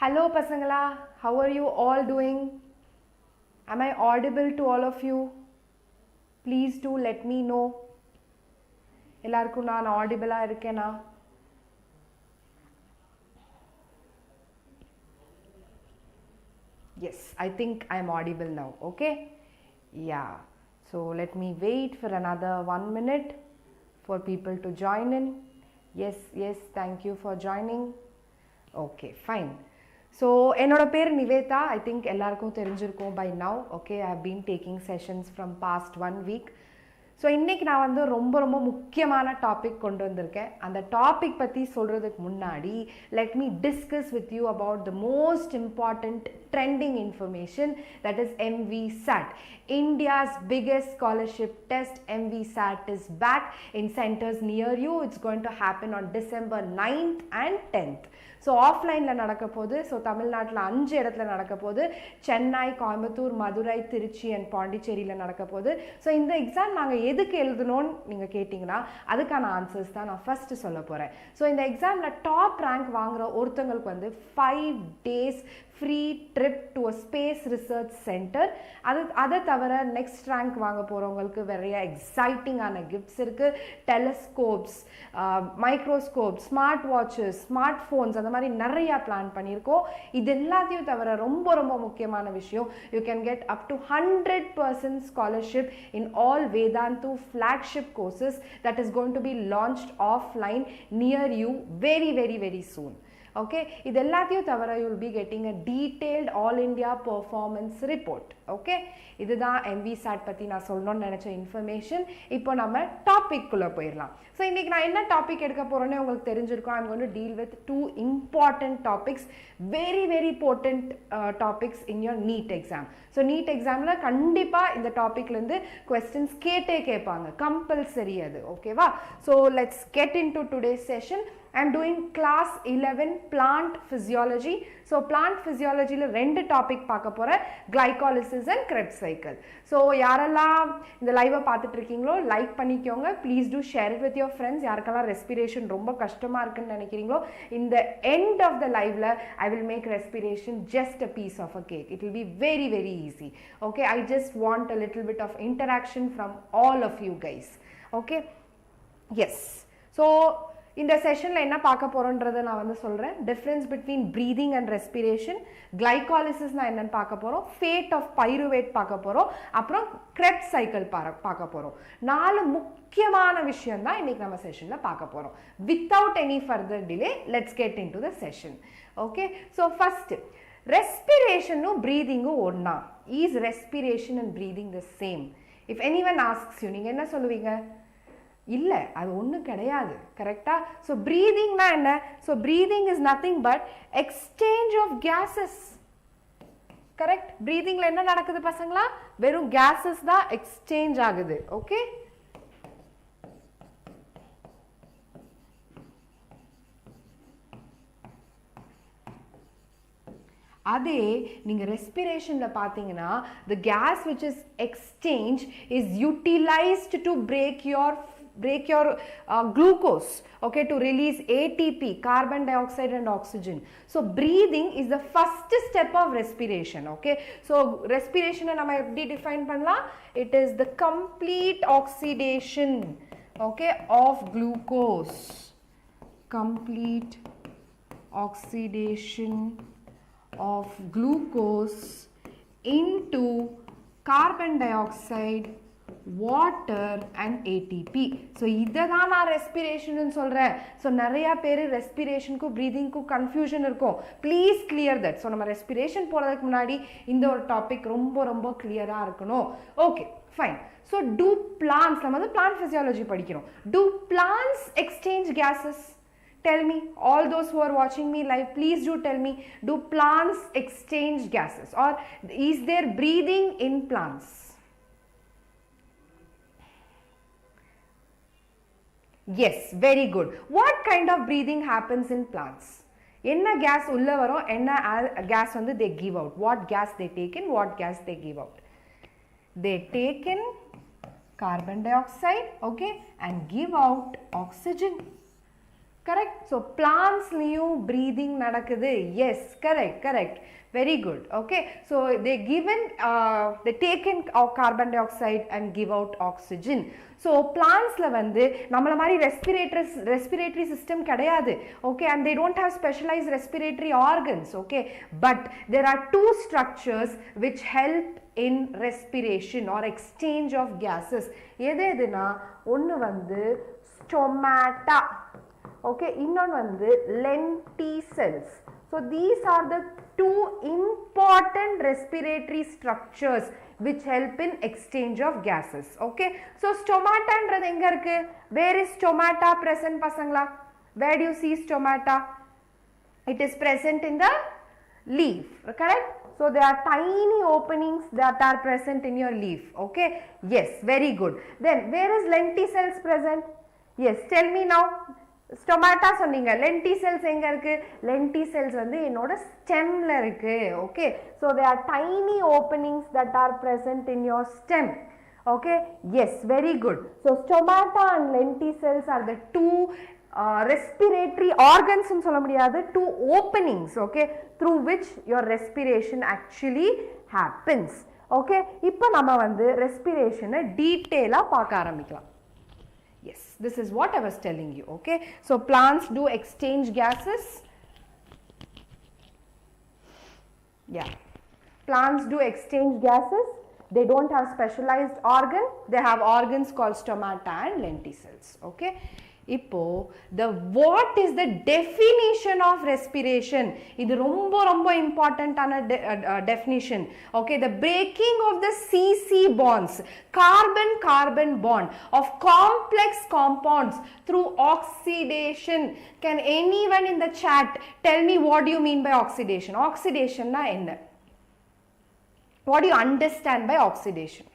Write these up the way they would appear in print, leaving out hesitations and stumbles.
Hello Pasangala, how are you all doing? Am I audible to all of you? Please do let me know. எல்லாருக்கும் நான் audible-ஆ இருக்கேனா? Yes, I think I am audible now, okay? Yeah, so let me wait for another 1 minute for people to join in. Yes, thank you for joining. Okay, fine. So, என்னோட பேர் Nivetha. I think எல்லாருக்கும் தெரிஞ்சிருக்கும் by now. Okay, I have been taking sessions from past 1 week. So இன்றைக்கி நான் வந்து ரொம்ப முக்கியமான topic கொண்டு வந்திருக்கேன். அந்த டாபிக் பற்றி சொல்கிறதுக்கு முன்னாடி let me discuss with you about the most important trending information, that is 𝒚𝒑. India's biggest scholarship test 𝒚𝒑 is back in centers near you. It's going to happen on December 9th and 10th. So ஆஃப்லைனில் நடக்க போகுது. So தமிழ்நாட்டில் 5 இடத்துல நடக்க போகுது. Chennai, Coimbatore, Madurai, Trichy and பாண்டிச்சேரியில் நடக்க போகுது. ஸோ இந்த எக்ஸாம் நாங்கள் எதுக்கு எழுதணும்னு நீங்கள் கேட்டிங்கன்னா அதுக்கான ஆன்சர்ஸ் தான் நான் ஃபஸ்ட்டு சொல்ல போகிறேன். ஸோ இந்த எக்ஸாமில் டாப் ரேங்க் வாங்குகிற ஒருத்தங்களுக்கு வந்து 5 days free trip to a space research centre. அதை தவிர நெக்ஸ்ட் ரேங்க் வாங்க போகிறவங்களுக்கு நிறைய எக்ஸைட்டிங்கான கிஃப்ட்ஸ் இருக்குது. Telescopes, microscope, smart watches, smart phones, அந்த மாதிரி நிறையா பிளான் பண்ணியிருக்கோம். இது எல்லாத்தையும் தவிர ரொம்ப முக்கியமான விஷயம், you can get up to 100% scholarship in all Vedantu flagship courses that is going to be launched offline near you very soon. Okay, இது எல்லாத்தையும் தவிர you will be getting a detailed all India performance report. Okay, இதுதான் 𝒚𝒑 பற்றி நான் சொல்லணும்னு நினச்ச information. இப்போ நம்ம டாபிக்குள்ளே போயிடலாம். ஸோ இன்றைக்கி நான் என்ன டாபிக் எடுக்க போகிறேன்னு உங்களுக்கு தெரிஞ்சிருக்கும். I am going to deal with 2 important topics, very potent topics in your NEET exam. So NEET எக்ஸாமில் கண்டிப்பாக இந்த டாப்பிக்லேருந்து கொஸ்டின்ஸ் கேட்பாங்க, கம்பல்சரி அது. ஓகேவா? So let's get in to today's session. I am doing class 11 plant physiology. So plant physiology ல 2 topic பார்க்க போறேன், glycolysis and Krebs cycle. So யாரெல்லாம் இந்த லைவை பார்த்துட்டு இருக்கீங்களோ லைக் பண்ணிக்கோங்க. Please do share it with your friends. யாருக்கெல்லாம் ரெஸ்பிரேஷன் ரொம்ப கஷ்டமாக இருக்குன்னு நினைக்கிறீங்களோ இந்த எண்ட் ஆஃப் த லைவ்ல I will make respiration just a piece of a cake. It will be very easy. Okay, I just want a little bit of interaction from all of you guys. Okay, yes. So இந்த செஷனில் என்ன பார்க்க போகிறோன்றதை நான் வந்து சொல்கிறேன். Difference between breathing and respiration, கிளைகாலிசிஸ்னால் என்னென்னு பார்க்க போகிறோம், ஃபேட் ஆஃப் பைருவேட் பார்க்க போகிறோம், அப்புறம் கிரெப்ஸ் சைக்கிள் பார்க்க போகிறோம். 4 முக்கியமான விஷயம் தான் இன்றைக்கி நம்ம செஷனில் பார்க்க போகிறோம். Without any further delay let's get into the session. Okay, so first ரெஸ்பிரேஷனும் ப்ரீதிங்கும் ஒன்றா? Is respiration and breathing the same? If anyone asks you, நீங்கள் என்ன சொல்லுவீங்க? இல்லை, அது ஒன்றும் கிடையாது. கரெக்டாக? ஸோ ப்ரீதிங்னா என்ன? So breathing is nothing but exchange of gases. Correct? ப்ரீதிங்கில் என்ன நடக்குது பசங்களா? வெறும் கேஸஸ் தான் எக்ஸ்சேஞ்ச் ஆகுது. ஓகே, அதே நீங்கள் ரெஸ்பிரேஷனில் பார்த்தீங்கன்னா the gas which is exchanged is utilized to break your glucose, okay, to release ATP, carbon dioxide and oxygen. So breathing is the first step of respiration. Okay, so respiration நம்ம எப்படி define பண்ணலாம்? It is the complete oxidation, okay, of glucose, complete oxidation of glucose into carbon dioxide, water and ATP. So இதை தான் நான் respiration சொல்கிறேன். So நிறையா பேர் ரெஸ்பிரேஷனுக்கும் ப்ரீதிங்க்கும் கன்ஃபியூஷன் இருக்கும். Please clear that. ஸோ நம்ம ரெஸ்பிரேஷன் போகிறதுக்கு முன்னாடி இந்த ஒரு டாபிக் ரொம்ப கிளியராக இருக்கணும். Okay, fine. So do plants, நம்ம வந்து பிளான்ட் ஃபிசியாலஜி படிக்கிறோம். Do plants exchange gases? Tell me, all those who are watching me live, please do tell me, do plants exchange gases or is there breathing in plants? Yes, very good. What kind of breathing happens in plants? என்ன gas உள்ள வரும், என்ன gas வந்து they give out? What gas they take in, what gas they give out? They take in carbon dioxide, okay, and give out oxygen. correct? So plants liyu breathing nadakudhu. Yes, correct, very good. Okay, so they they take in carbon dioxide and give out oxygen. So plants la vandu nammala mari respiratory system kedaiyadu, okay, and they don't have specialized respiratory organs, okay, but there are two structures which help in respiration or exchange of gases. ededuna onnu vandu stomata, okay, இன்னொன்று வந்து lenticels. So these are the two important respiratory structures which help in exchange of gases. Okay, so stomata என்றது எங்க இருக்கு? Where is stomata present பசங்களா? Where do you see stomata? It is present in the leaf, correct? So there are tiny openings that are present in your leaf. Okay, yes, very good. Then where is lenticels present? Yes, tell me now. Stomata சொன்னீங்க, lenticels எங்க இருக்கு? Lenticels வந்து என்னோட ஸ்டெம்ல இருக்கு. Okay, so there are tiny openings that are present in your stem. Okay, yes, very good. So stomata and lenticels are the two respiratory organs னு சொல்ல முடியாது, two openings, okay, through which your respiration actually happens. Okay, இப்போ நம்ம வந்து respiration டீடைலா பார்க்க ஆரம்பிக்கலாம். Yes, this is what I was telling you. Okay, so plants do exchange gases. Yeah, plants do exchange gases. They don't have specialized organ. They have organs called stomata and lenticels. Okay, இப்போ what is the definition of respiration? இது ரொம்ப important ஆன definition. Okay, the breaking of the CC bonds, carbon bond of complex compounds through oxidation. Can anyone in the chat tell me what do you mean by oxidation? Oxidation na enna? What do you understand by oxidation?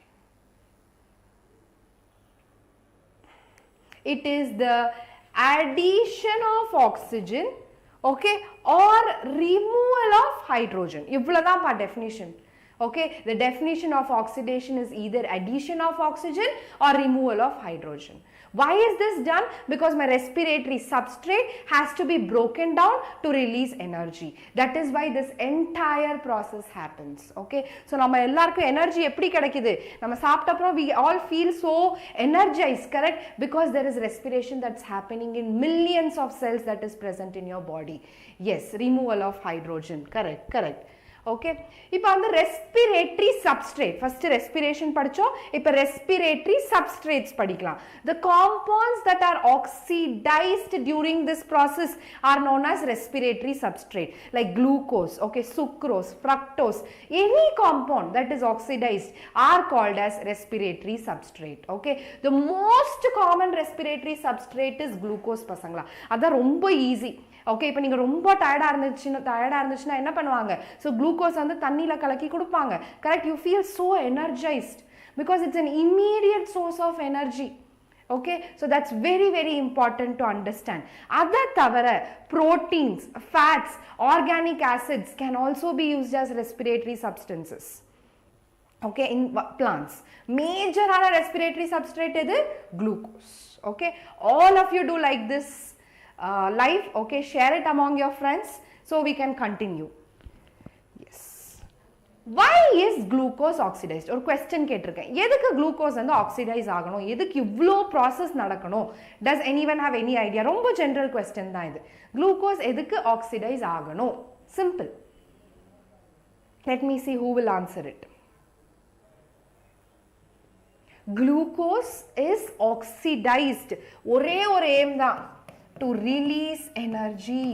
It is the addition of oxygen, okay, or removal of hydrogen. Ivladha pa definition. Okay, the definition of oxidation is either addition of oxygen or removal of hydrogen. Why is this done? Because my respiratory substrate has to be broken down to release energy. That is why this entire process happens. Okay, so நம்ம எல்லாருக்கும் energy எப்படி கிடைக்குது? நம்ம சாப்பிட்ட அப்புறம் we all feel so energized, correct? Because there is respiration that's happening in millions of cells that is present in your body. Yes, removal of hydrogen, correct. Okay, இப்போ அந்த respiratory substrate, first respiration படிச்சோம், இப்போ respiratory substrates படிக்கலாம். The compounds that are oxidized during this process are known as respiratory substrate, like glucose, okay, sucrose, fructose. Any compound that is oxidized are called as respiratory substrate. Okay, the most common respiratory substrate is glucose பசங்களா. அதான் ரொம்ப easy. Okay, இப்போ நீங்கள் ரொம்ப டயர்டாக இருந்துச்சுன்னா என்ன பண்ணுவாங்க? ஸோ குளுக்கோஸ் வந்து தண்ணியில் கலக்கி கொடுப்பாங்க, correct? You feel so energised because it's an immediate source of energy. Okay, so that's very important to understand. Other thavara, proteins, fats, organic acids can also be used as respiratory substances. Okay, in plants major respiratory substrate is glucose. Okay, all of you do like this live. Okay, share it among your friends so we can continue. Yes, why is glucose oxidized? Or question கேட்டிருக்கேன், எதுக்கு glucose வந்து oxidize ஆகணும், எதுக்கு இவ்ளோ process நடக்கணும்? Does anyone have any idea? ரொம்ப general question தான் இது. Glucose எதுக்கு oxidize ஆகணும்? Simple. Let me see who will answer it. Glucose is oxidized ஒரே ஒரு aim தான், to release energy.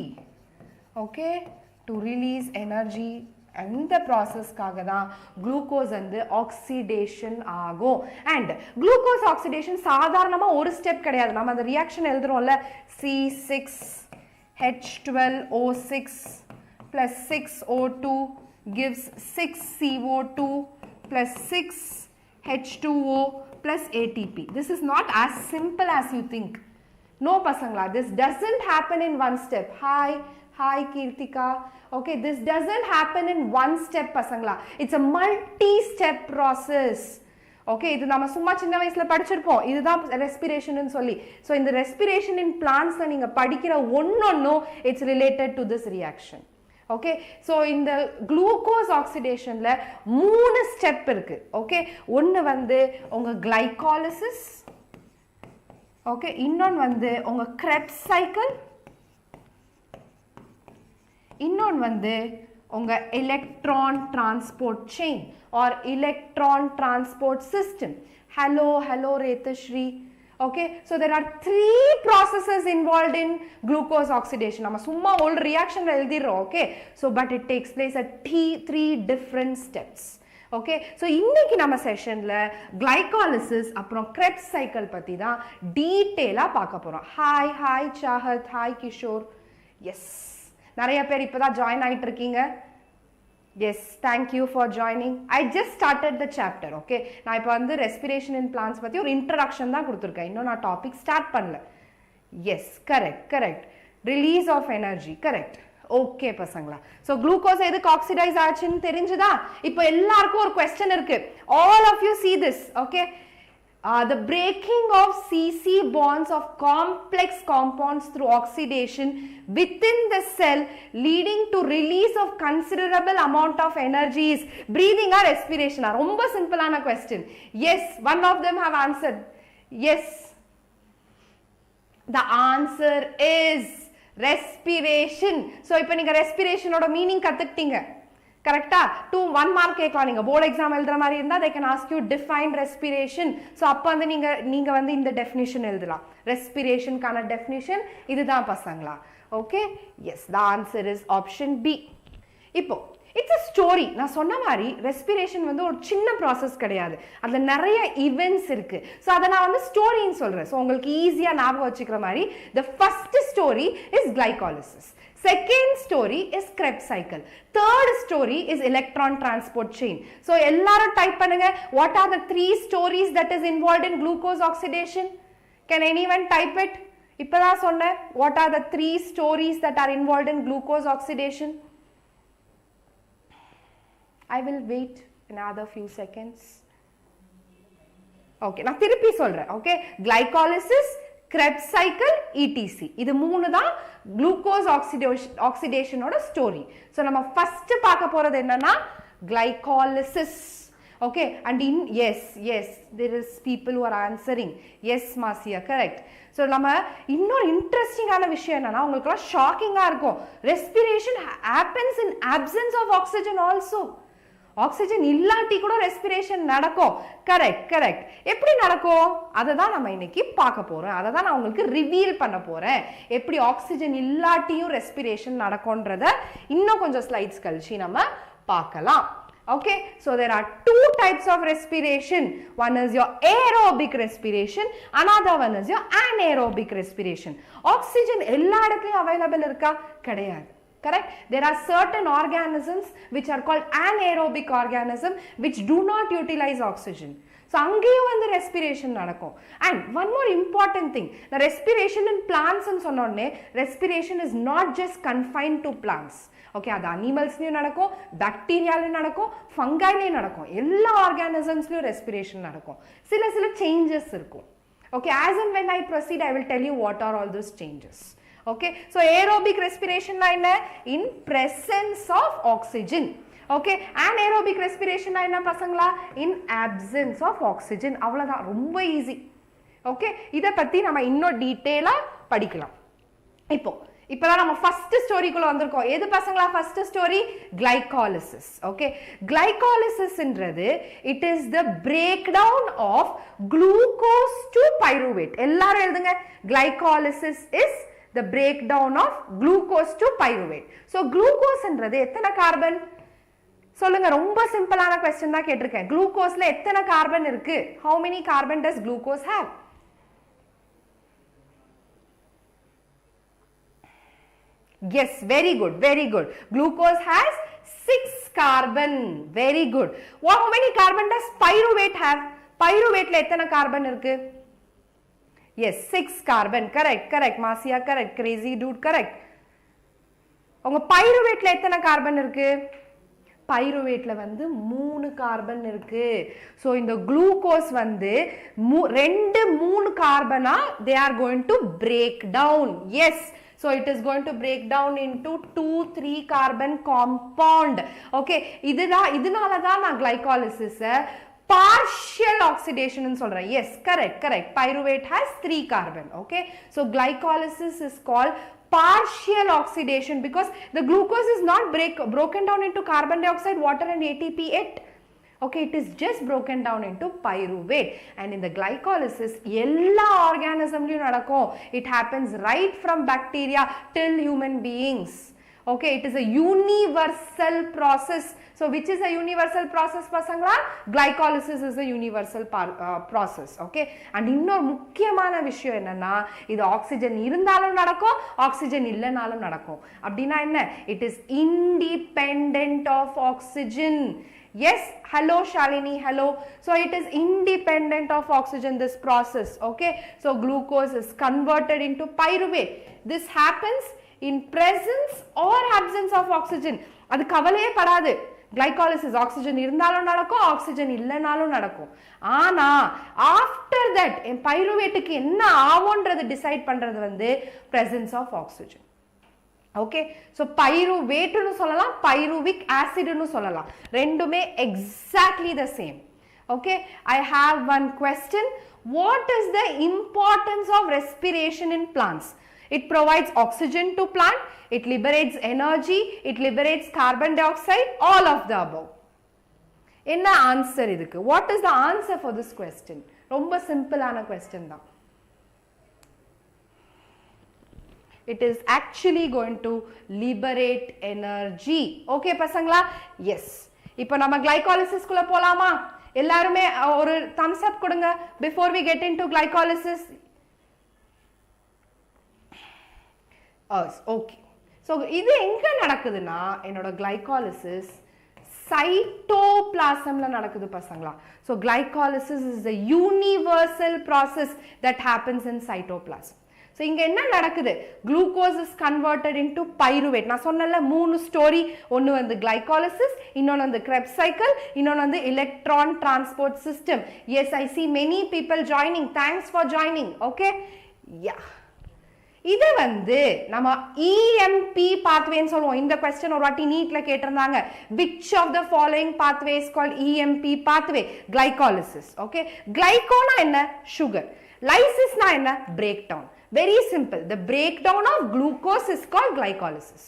Okay, to release energy. அந்த ப்ராசஸ்க்காக தான் குளுக்கோஸ் வந்து ஆக்சிடேஷன் ஆகும். அண்ட் குளுக்கோஸ் ஆக்சிடேஷன் சாதாரணமாக ஒரு ஸ்டெப் கிடையாது. நம்ம அந்த reaction எழுதுறோம்ல, C6H12O6 plus 6O2 gives 6CO2 plus 6H2O plus ATP. This is not as simple as you think. No pasangla, this doesn't happen in one step. Hi Kirtika. Okay, this doesn't happen in one step pasangla. It's a multi-step process. Okay இது நம்ம சும்மா சின்ன வயசுல படிச்சிருப்போம் இதுதான் respiration சொல்லி so இந்த respiration இன் பிளான்ட்ஸ்ல நீங்க படிக்கிற ஒன்னொன்னும் it's related to this reaction okay so இந்த குளுக்கோஸ் ஆக்சிடேஷன்ல 3 ஸ்டெப் இருக்கு ஓகே ஒன்று வந்து உங்க கிளைகாலிசிஸ் ஓகே இன்னொன்று வந்து உங்க கிரெப்ஸ் சைக்கிள் இன்னொன்று வந்து உங்க electron transport chain or electron transport system. Hello Retashri. Okay, so there are 3 processes involved in glucose oxidation. Nama summa old reaction la eldirro okay, so but it takes place at 3 different steps. Okay, so இன்னைக்கு நம்ம செஷன்ல glycolysis அப்புறம் Krebs cycle பத்தி தான் டீடைலா பார்க்க போறோம். Hi Chahat, hi Kishore. Yes நிறைய பேர் இப்பதான் ஜாயின் ஆயிட்டு இருக்கீங்க. Yes, thank you for joining. I just started the chapter, okay? நான் இப்போ வந்து respiration in plants பத்தி ஒரு introduction தான் கொடுத்துருக்கேன். இன்னும் நான் டாபிக் ஸ்டார்ட் பண்ணல. Yes, correct. Release of energy, correct. Okay பசங்களா. So glucose எதுக்கு oxidize ஆச்சுன்னு தெரிஞ்சுதா? இப்போ எல்லாருக்கும் ஒரு question இருக்கு. All of you see this, okay? The breaking of CC bonds of complex compounds through oxidation within the cell leading to release of considerable amount of energy is breathing or respiration. Romba simple ana question. Yes, one of them have answered. Yes. The answer is respiration. So ipo neenga respiration oda meaning kattuktinga. கரெக்டா 1 mark கேட்கலாம் நீங்க board exam எழுதுற மாதிரி இருந்தா they can ask you define respiration so அப்ப வந்து நீங்க வந்து இந்த டெஃபினிஷன் எழுதலாம் ரெஸ்பிரேஷன்கான டெஃபினிஷன் இதுதான் பசங்களா okay yes the answer is option B இப்போ இட்ஸ் a story நான் சொன்ன மாதிரி ரெஸ்பிரேஷன் வந்து ஒரு சின்ன process கிடையாது அதுல நிறைய ஈவென்ட்ஸ் இருக்கு சோ அத நான் வந்து ஸ்டோரின்னு சொல்றேன் சோ உங்களுக்கு ஈஸியா ஞாபகம் வச்சுக்கிற மாதிரி the first story is glycolysis second story is Krebs cycle third story is electron transport chain so எல்லாரும் டைப் பண்ணுங்க what are the 3 stories that is involved in glucose oxidation can anyone type it இப்பதான் சொன்னேன் what are the 3 stories that are involved in glucose oxidation I will wait another few seconds okay நான் திருப்பி சொல்றேன் okay glycolysis Krebs cycle etc இது மூணு தான் glucose oxidation ஓட story so நம்ம first பார்க்க போறது என்னன்னா glycolysis okay and in yes there is people who are answering yes Marcia correct so நம்ம இன்னொரு இன்ட்ரெஸ்டிங்கான விஷயம் என்னன்னா உங்களுக்கு எல்லாம் ஷாக்கிங்கா இருக்கும் respiration happens in absence of oxygen also oxygen இல்லாட்டி கூட ரெஸ்பிரேஷன் நடக்கும் கரெக்ட் எப்படி நடக்கும் அதை தான் நம்ம இன்னைக்கு பார்க்க போறோம் அதை தான் நான் உங்களுக்கு ரிவீல் பண்ண போறேன் எப்படி ஆக்சிஜன் இல்லாட்டியும் ரெஸ்பிரேஷன் நடக்கும்ன்றத இன்னும் கொஞ்சம் ஸ்லைட்ஸ் கழிச்சு நம்ம பார்க்கலாம் okay so there are 2 types of respiration one is your aerobic respiration another one is your anaerobic respiration oxygen எல்லா இடத்துலயும் available இருக்கா கிடையாது correct there are certain organisms which are called anaerobic organism which do not utilize oxygen so அங்கேயும் வந்து respiration நடக்கும் and one more important thing the respiration in plants ன்னு சொன்னோனே respiration is not just confined to plants okay அது animalsலயும் நடக்கும் bacteriaலயும் நடக்கும் fungiலயும் நடக்கும் எல்லா organismsலயும் respiration நடக்கும் சில changes இருக்கும் okay as and when I proceed I will tell you what are all those changes okay so aerobic respiration na enna in presence of oxygen okay anaerobic respiration na enna pasangala in absence of oxygen avladha romba easy okay இத பத்தி நம்ம இன்னும் டீடைலா படிக்கலாம் இப்போதான் நம்ம first ஸ்டோரிக்குள்ள வந்திருக்கோம் எது பசங்களா first story glycolysis okay glycolysis ன்றது it is the breakdown of glucose to pyruvate எல்லாரும் எழுதுங்க glycolysis is the breakdown of glucose to pyruvate so glucose ன்றது எத்தனை கார்பன் சொல்லுங்க ரொம்ப சிம்பிளான क्वेश्चन தான் கேட்டிருக்கேன் குளுக்கோஸ்ல எத்தனை கார்பன் இருக்கு how many carbon does glucose have yes very good glucose has 6 carbon very good how many carbon does pyruvate have pyruvate ல எத்தனை கார்பன் இருக்கு yes 6 carbon correct Marcia correct crazy dude correct உங்க pyruvate ல எத்தனை carbon இருக்கு பைருவேட்ல வந்து 3 carbon இருக்கு. So இந்த குளுக்கோஸ் வந்து 2-3 கார்பனா they are going to break down. Yes, so it is going to break down into 2-3 carbon compound. Okay, இதனால தான் நான் glycolysis partial oxidation ன்னு சொல்றேன். Yes, correct. Pyruvate has 3 carbon. Okay, so glycolysis is called partial oxidation because the glucose is not broken down into carbon dioxide, water and ATP yet. Okay, it is just broken down into pyruvate. And in the glycolysis எல்லா organismலயும் நடக்கும். It happens right from bacteria till human beings. Okay, it is a universal process. So which is a universal process pasangla? Glycolysis is a universal process. Okay, and இன்னொரு முக்கியமான விஷயம் என்னன்னா இது oxygen இருந்தாலும் நடக்கும் oxygen இல்லனாலும் நடக்கும். அப்படினா என்ன? It is independent of oxygen. Yes, hello Shalini, hello. So it is independent of oxygen, this process. Okay, so glucose is converted into pyruvate. This happens in presence or absence of oxygen. அது கவலையே படாது. glycolysis oxygen இருந்தாலும் நடக்கும் oxygen இல்லனாலும் நடக்கும். ஆனா after that பைருவேட்டுக்கு என்ன ஆகும்ன்றது decide பண்றது வந்து presence of oxygen. Okay, so pyruvate னு சொல்லலாம் pyruvic acid னு சொல்லலாம். ரெண்டுமே exactly the same. Okay, I have one question. What is the importance of respiration in plants? It provides oxygen to plant, it liberates energy, it liberates carbon dioxide, all of the above. Enna answer idukku? What is the answer for this question? Romba simple ana question da. It is actually going to liberate energy. Okay pasangla? Yes. Ipo nama glycolysis kulla polama? Ellarume oru thumbs up kodunga before we get into glycolysis. Okay, so இது எங்க நடக்குதுன்னா என்னோட glycolysis cytoplasmல நடக்குது பசங்களா. So glycolysis is a universal process that happens in cytoplasm. So இங்க என்ன நடக்குது? Glucose is converted into pyruvate. நான் சொன்னல 3 ஸ்டோரி. ஒன்னு வந்து glycolysis, இன்னொன்னு வந்து Krebs cycle, இன்னொன்னு வந்து electron transport system. Yes, I see many people joining. Thanks for joining. Okay, yeah. இது வந்து நம்ம EMP pathway ன்னு சொல்லுவோம். இந்த क्वेश्चन ஒரு வாட்டி நீட்ல கேட்டிருந்தாங்க. Which of the following pathway is called EMP pathway? Glycolysis. Okay, glycona என்ன? Sugar. Lysis na என்ன? Breakdown. Very simple. The breakdown of glucose is called glycolysis.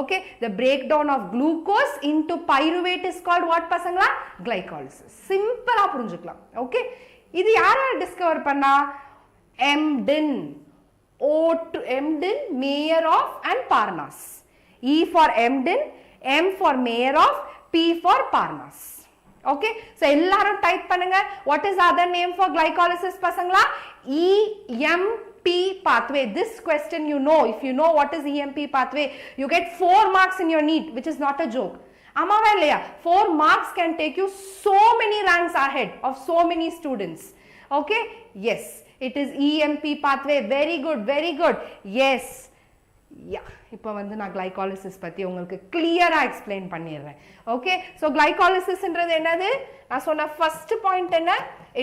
Okay, the breakdown of glucose into pyruvate is called what pasangla? Glycolysis. Simple ah புரிஞ்சுக்கலாம். Okay, இது யார discover பண்ணா? Emden. Emden, Mayer of and Parnas. E for Emden, M for Mayer of, P for Parnas. Okay, so ellarum type பண்ணுங்க. What is the other name for glycolysis pasangla? EMP pathway. This question you know. If you know what is EMP pathway, you get 4 marks in your NEET, which is not a joke. Amava illaya, 4 marks can take you so many ranks ahead of so many students. Okay, yes, it is EMP pathway. Very good, very good. Yes, yeah. இப்போ வந்து நான் glycolysis பத்தி உங்களுக்கு clear-ஆ explain பண்ணிடுறேன். Okay, so glycolysis ன்றது என்னது? நான் சொன்ன first point என்ன?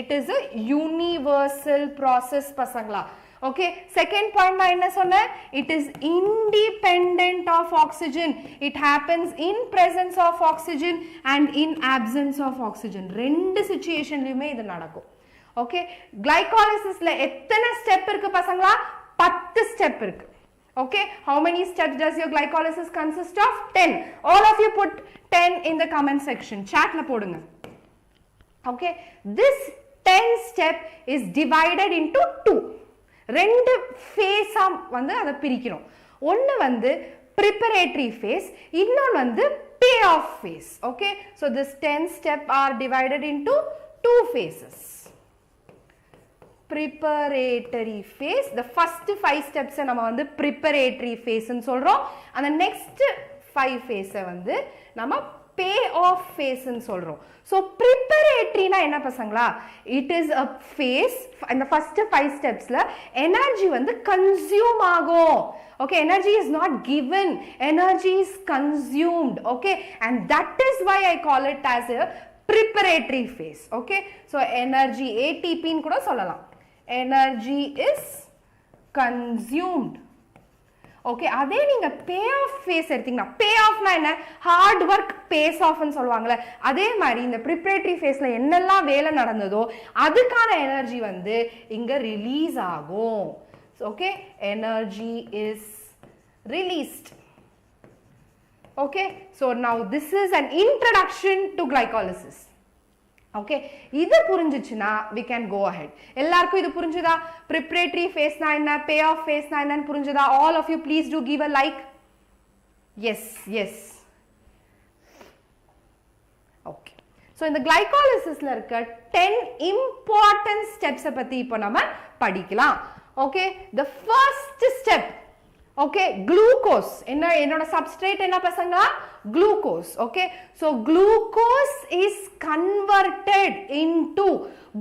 It is a universal process பசங்களா. Okay, second point நான் என்ன சொன்னேன்? It is independent of oxygen. It happens in presence of oxygen and in absence of oxygen. ரெண்டு situationலயுமே இது நடக்கும். Okay, glycolysisல எத்தனை step இருக்கு பசங்களா? 10 step இருக்கு. Okay, how many steps does your glycolysis consist of? 10. All of you put 10 in the comment section. Chatல போடுங்க. Okay, this 10 step is divided into 2. ரெண்டு phase வந்து அத பிரிக்கிறோம். ஒன்னு வந்து preparatory phase, இன்னொன்னு வந்து payoff phase. Okay, so this 10 step are divided into 2 phases. Preparatory phase, the first 5 steps நம்ம வந்து preparatory phase ன்னு சொல்றோம். and the next 5 phase வந்து நம்ம pay off phase ன்னு சொல்றோம். So preparatory na என்ன பசங்களா, it is a phase in the first 5 steps la energy வந்து consume ஆகும். Okay, energy is not given, energy is consumed. Okay, and that is why I call it as a preparatory phase. Okay, so energy ATP ன்னு கூட சொல்லலாம். Energy is consumed. Okay, அதே நீங்க pay off phase எடுத்தீங்கன்னா, pay off na என்ன, hard work pays off ன்னு சொல்வாங்கல, அதே மாதிரி இந்த preparatory phaseல என்னெல்லாம் வேலை நடந்ததோ அதுக்கான எனர்ஜி வந்து இங்க ரிலீஸ் ஆகும். Okay, energy is released. Okay, so now this is an introduction to glycolysis. Okay, இது புரிஞ்சிச்சுனா we can go ahead. எல்லாருக்கும் இது புரிஞ்சுதா? preparatory phase na என்ன, pay off phase na என்னன்னு புரிஞ்சுதா? All of you please do give a like. Yes, yes. Okay, so இந்த glycolysisல இருக்க 10 important steps பத்தி இப்போ நம்ம படிக்கலாம். Okay, the first step, okay, glucose. என்னோட substrate என்ன பசங்க? Glucose. Okay, so glucose is converted into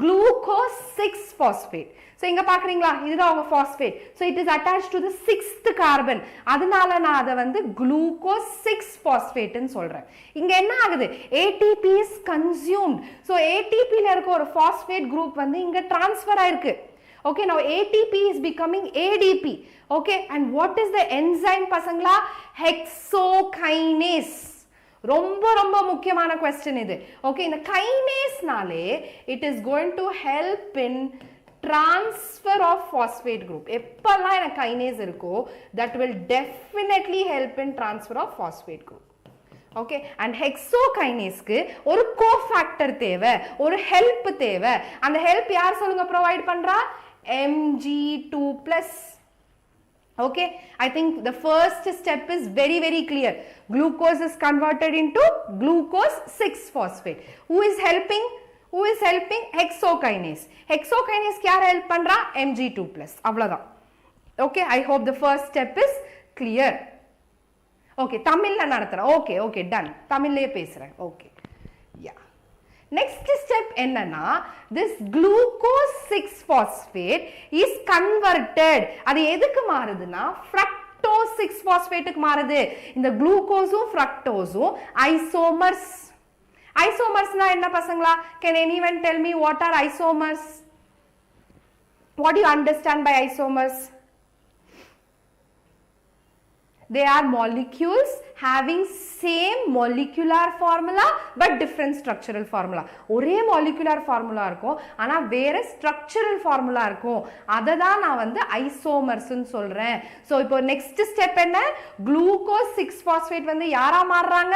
glucose 6-phosphate. So இங்க பாக்குறீங்களா, இதுதான் உங்க phosphate. So it is attached to the 6th carbon. அதனால நான் அதை வந்து glucose 6-phosphate ன்னு சொல்றேன். இங்க என்ன ஆகுது? ATP is consumed. So ATP ல இருக்க ஒரு phosphate group வந்து இங்க transfer ஆயிருக்கு. Okay, now ATP is becoming ADP. Okay, and what is the enzyme பசங்களா? Hexokinase. ரொம்ப ரொம்ப முக்கியமான question இது. Okay, இந்த kinase நாலே it is going to help in transfer of phosphate group. எப்பெல்லாம் எனக்கு kinase இருக்கோ that will definitely help in transfer of phosphate group. Okay, and hexokinase ஒரு cofactor தேவை, ஒரு help தேவை. அந்த help யார் சொல்லுங்க provide பண்றா? Mg2+. Okay, I think the first step is very very clear. Glucose is converted into glucose 6-phosphate. Who is helping? Hexokinase. Hexokinase யார் help பண்றா? Mg2+. அவ்வளவுதான். Okay, I hope the first step is clear. Okay, தமிழ்ல நடத்துறேன். Okay, okay, done. தமிழ்லயே பேசுறேன். Okay, yeah. Next step என்னன்னா, this glucose 6-phosphate is converted. அது எதுக்கு மாறுதுன்னா, fructose 6-phosphate க்கு மாறுது. இந்த குளுக்கோஸும் fructoseம் isomers. Isomersனா என்ன பசங்களா? Can anyone tell me what are isomers? What do you understand by isomers? They are molecules having same molecular formula but different structural formula. ஒரே molecular formula இருக்கும், ஆனா வேற structural formula இருக்கும். அததான் நான் வந்து isomers ன்னு சொல்றேன். So இப்போ next step என்ன? Glucose 6-phosphate வந்து யாரா மாறுறாங்க?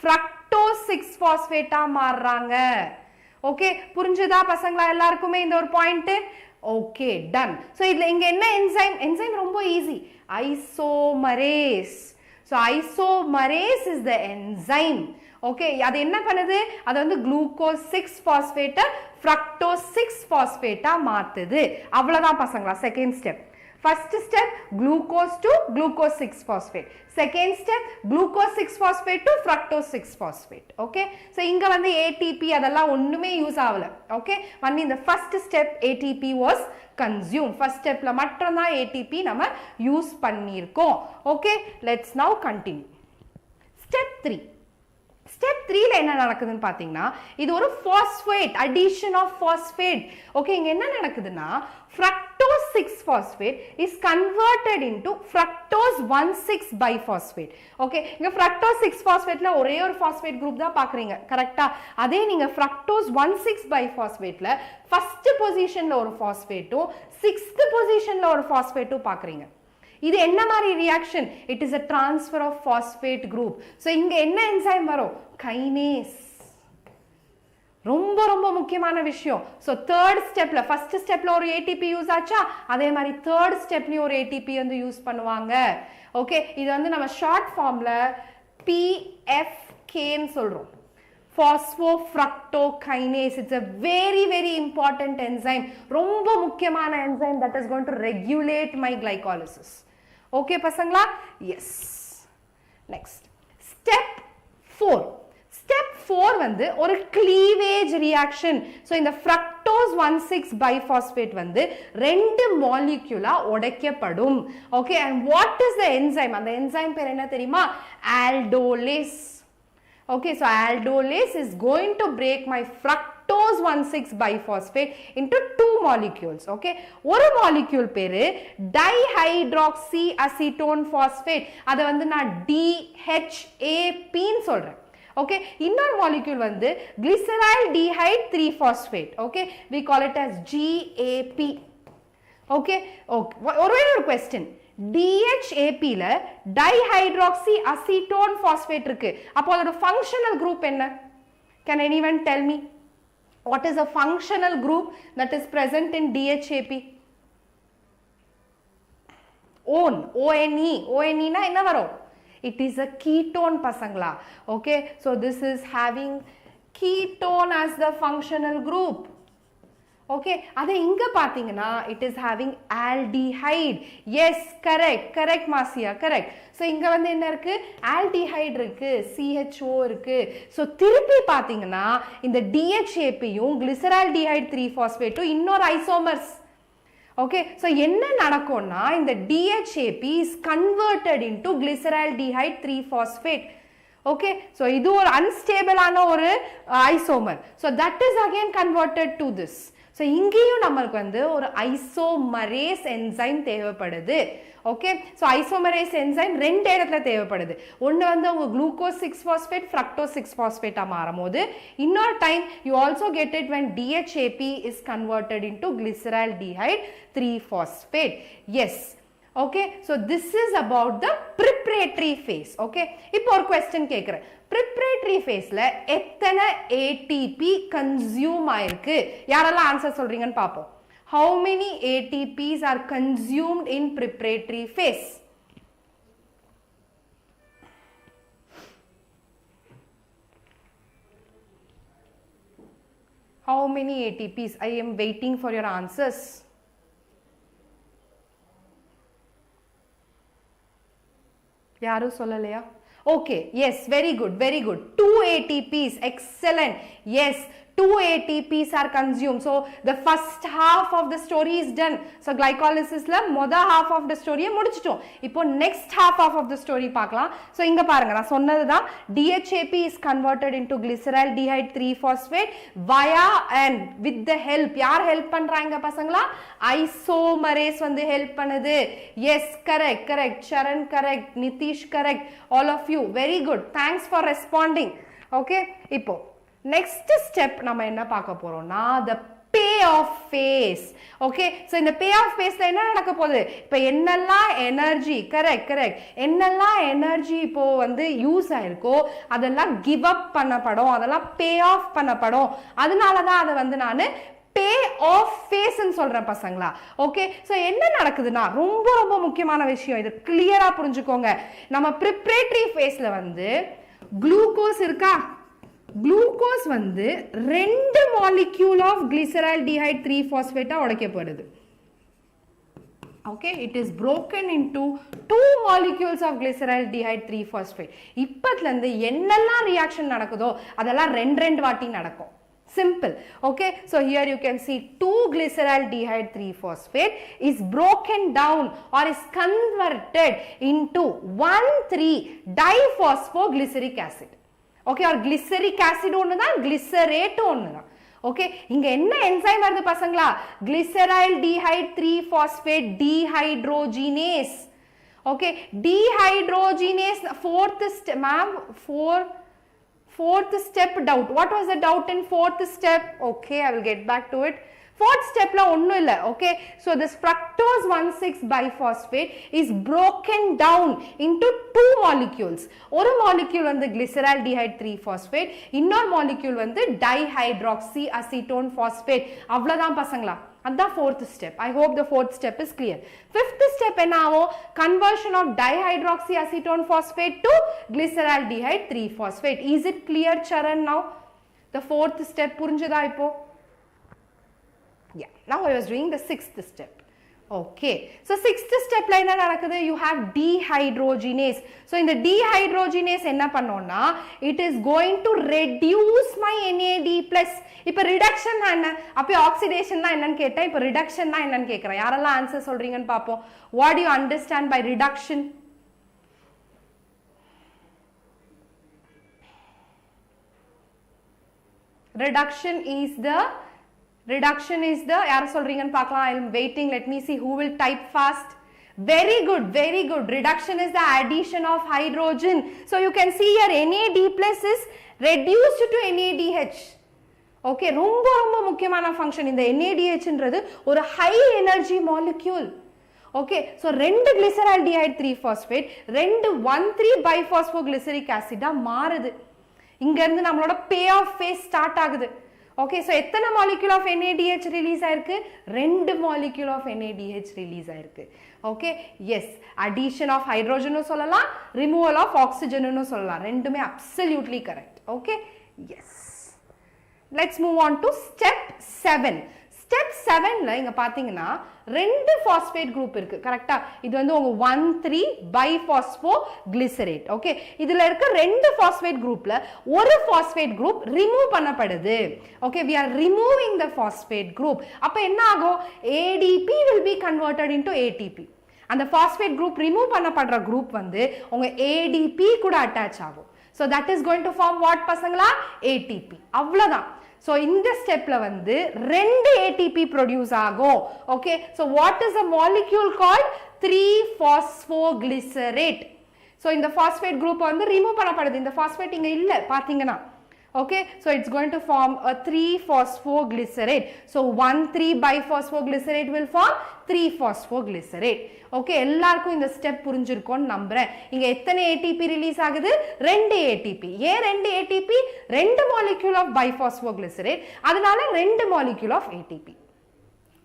Fructose 6-phosphate ஆ மாறுறாங்க. Okay, புரிஞ்சுதா பசங்களா எல்லாருக்குமே இந்த ஒரு பாயிண்ட்? Okay, done. So இதுல இங்க என்ன enzyme? Enzyme ரொம்ப easy. Isomerase. So isomerase is the enzyme. Okay, அது என்ன பண்ணுது? அது வந்து glucose 6-phosphate fructose 6-phosphate மாத்துது. அவ்வளவுதான் பசங்களா second step. First step, glucose to glucose 6-phosphate. Second step, glucose 6-phosphate to fructose 6-phosphate. Okay, so இங்க வந்து ATP அதெல்லாம் ஒண்ணுமே யூஸ் ஆகல. Okay, only in the first step ATP was consumed. First step ல மட்டும் தான் ATP நம்ம use பண்ணிருக்கோம். Okay, let's now continue. Step 3. Step 3 ல என்ன நடக்குதுன்னு பாத்தீங்கன்னா, இது ஒரு phosphate, addition of phosphate. Okay, இங்க என்ன நடக்குதுன்னா, fructose 6-phosphate is converted into fructose 1,6-biphosphate. Okay, இங்க fructose 6-phosphate ல ஒரே ஒரு phosphate group தான் பாக்குறீங்க, கரெக்ட்டா? அதே நீங்க fructose 1,6-biphosphate ல first positionல ஒரு phosphateம் 6th positionல ஒரு phosphateம் பாக்குறீங்க. இது என்ன மாதிரி reaction? It is a transfer of phosphate group. So இங்க என்ன enzyme வரும்? Kinase. ரொம்ப ரொம்ப முக்கியமான விஷயம். So third stepல, first stepல ஒரு ATP யூஸ் ஆச்சா, அதே மாதிரி third stepலயும் ஒரு ATP வந்து யூஸ் பண்ணுவாங்க. Okay, இது வந்து நம்ம ஷார்ட் ஃபார்ம்ல PFK ன்னு சொல்றோம். Phosphofructokinase. It's a very very important enzyme. ரொம்ப முக்கியமான enzyme that is going to regulate my glycolysis. Okay பசங்களா? Yes. Next. Step 4. 4 வந்து ஒரு cleavage reaction. So இந்த fructose 1,6-biphosphate வந்து ரெண்டு molecule உடைக்கப்படும். Okay, and what is the enzyme? அந்த enzyme பேர் என்ன தெரியுமா? Aldolase. Okay, so aldolase is going to break my fructose 1,6-biphosphate into two molecules. Okay, ஒரு molecule பேரு dihydroxyacetone phosphate. அதை வந்து நான் DHAP ன்னு சொல்றேன். Okay, இன்னொரு molecule வந்து glyceraldehyde 3-phosphate. Okay, we call it as GAP. Okay, ஒரே ஒரு question. DHAP ல dihydroxyacetone phosphate இருக்கு. அப்போ அதோட functional group என்ன? Can anyone tell me what is a functional group that is present in DHAP? ONE. ONE na enna varum? It is a ketone pasangla. Okay, so this is having ketone as the functional group. Okay, adha inga pathina it is having aldehyde. Yes, correct Marcia, correct. So inga vandu enna irukku? Aldehyde irukku, CHO irukku. So thirupi pathina inda DHAP yum glyceraldehyde 3-phosphate innor isomers. Okay, so enna nadakona inda DHAP is converted into glyceraldehyde 3-phosphate. Okay, so idu or unstable ana oru isomer. So that is again converted to this. So இங்கேயும் நமக்கு வந்து ஒரு isomerase enzyme தேவைப்படுது. Okay, so isomerase enzyme ரெண்டு இடத்துல தேவைப்படுது. ஒன்னு வந்து உங்க glucose 6-phosphate fructose 6-phosphate மாறும்போது இன்னொரு time you also get it when DHAP is converted into glyceraldehyde 3-phosphate. Yes. Okay, so this is about the preparatory phase. Okay, இப்போ ஒரு question கேக்குறேன். preparatory phase ல எத்தனை ATP consume ஆயிருக்கு? யாரெல்லாம் answer சொல்றீங்கன்னு பாப்போம். How many ATPs are consumed in preparatory phase? How many ATPs? I am waiting for your answers. யாரும் சொல்லலையா? Okay, yes, very good. 2 ATPs, excellent. Yes, 2 ATPs are consumed. So the first half of the story is done. So glycolysis la moda half of the story mudichitom. Ipo next half of the story paakalam. So inga parunga na sonnadha DHAP is converted into glyceraldehyde 3-phosphate via and with the help yaar help பண்றாங்க பசங்களா? Isomerase வந்து help பண்ணுது. Yes, correct. Charan correct, Nitish correct, all of you very good. Thanks for responding. Okay, ipo next step நம்ம என்ன பார்க்க போறோம்னா the payoff phase. Okay, so இந்த payoff phase ல என்ன நடக்க போகுது? இப்போ என்னெல்லாம் எனர்ஜி correct என்னெல்லாம் எனர்ஜி இப்போ வந்து யூஸ் ஆயிருக்கோ அதெல்லாம் give up பண்ணப்படும், அதெல்லாம் pay off பண்ணப்படும். அதனால தான் அதை வந்து நான் pay off phase ன்னு சொல்றேன் பசங்களா. ஓகே, சோ என்ன நடக்குதுன்னா ரொம்ப முக்கியமான விஷயம், இது கிளியரா புரிஞ்சுக்கோங்க. நம்ம preparatory phase ல வந்து குளுக்கோஸ் இருக்கா? குளுக்கோஸ் வந்து ரெண்டு மாலிக்யூல் ஆஃப் glyceraldehyde 3-phosphate உடைக்கப்படுது. Okay, it is broken into 2 molecules of glyceraldehyde 3-phosphate. இப்பத்துல இருந்து என்னெல்லாம் ரியாக்ஷன் நடக்குதோ அதெல்லாம் ரெண்டு வாட்டி நடக்கும். Simple. Okay, so here you can see 2 glyceraldehyde 3-phosphate is broken down or is converted into 1,3-diphosphoglyceric acid. Okay, or glyceric acid ஒன்னு தான், glycerate ஒன்னு தான். Okay, இங்க என்ன என்சைம் வருது பசங்களா? glyceraldehyde 3-phosphate dehydrogenase. Okay, dehydrogenase fourth step, ma'am, fourth step doubt. What was the doubt in fourth step? Okay, I will get back to it. Fourth step la onnu illa. Okay, so this fructose 1,6-biphosphate is broken down into 2 molecules. One molecule vandu glyceraldehyde 3-phosphate, இன்னொரு molecule vandu dihydroxyacetone phosphate. அவ்வளவுதான் பசங்களா. அதான் fourth step. I hope the fourth step is clear. Fifth step என்ன ஆகும்? Conversion of dihydroxyacetone phosphate to glyceraldehyde 3-phosphate. Is it clear, Charan, now? The fourth step புரிஞ்சதா இப்போ? Yeah, now I was doing the sixth step. Okay, so sixth step la enna nadakudhu, you have dehydrogenase. So in the dehydrogenase enna pannona, it is going to reduce my NAD+. இப்ப reduction na enna, அப்ப oxidation na enna கேட்டா, இப்ப reduction na enna கேக்குறேன். யாரெல்லாம் answer சொல்றீங்கன்னு பாப்போம். What do you understand by reduction? Reduction is the யார சொல்றீங்கன்னு பார்க்கலாம். I am waiting, let me see who will type fast. Very good, very good. Reduction is the addition of hydrogen. So you can see here NAD+ is reduced to NADH. Okay, ரொம்ப ரொம்ப முக்கியமான function. இந்த NADH ன்றது ஒரு high energy molecule. Okay, so ரெண்டு glyceraldehyde 3-phosphate, ரெண்டு 1,3-biphosphoglyseric acid மாறுது. இங்க இருந்து நம்மளோட pay off phase ஸ்டார்ட் ஆகுது. Okay, so எத்தனை molecule of NADH release ஆயிருக்கு? ரெண்டு molecule of NADH release ஆயிருக்கு. Okay, yes, addition of hydrogen னு சொல்லலாம், removal of oxygen னு சொல்லலாம். ரெண்டுமே absolutely correct. Okay, yes. Let's move on to step 7. Step 7ல இங்க பாத்தீங்கன்னா ரெண்டு phosphate group இருக்கு. கரெக்ட்டா? இது வந்து உங்க 1,3-biphosphoglyscerate. ஓகே, இதுல இருக்க ரெண்டு phosphate groupல ஒரு phosphate group remove பண்ணப்படுது. Okay, we are removing the phosphate group. அப்ப என்ன ஆகும்? ADP will be converted into ATP. அந்த phosphate group remove பண்ணப்படுற group வந்து உங்க ADP கூட attach ஆகும். So that is going to form what பசங்களா? ATP. அவ்வளவுதான். So in this step la vandu rendu ATP produce agum. Okay, so what is a molecule called? 3-phosphoglycerate. So in the phosphate group vandu remove panapadudhu, இந்த phosphate inga illa pathingana. Okay, so it's going to form a 3-phosphoglycerate. So 1,3-biphosphoglyscerate will form 3-phosphoglycerate. Okay, எல்லாருக்கும் இந்த step புரிஞ்சிருக்கும்னு நம்புறேன். இங்க எத்தனை ATP release ஆகுது? ரெண்டு ATP. ஏன் ரெண்டு ATP? ரெண்டு molecule of biphosphoglyscerate, அதனால ரெண்டு molecule of ATP.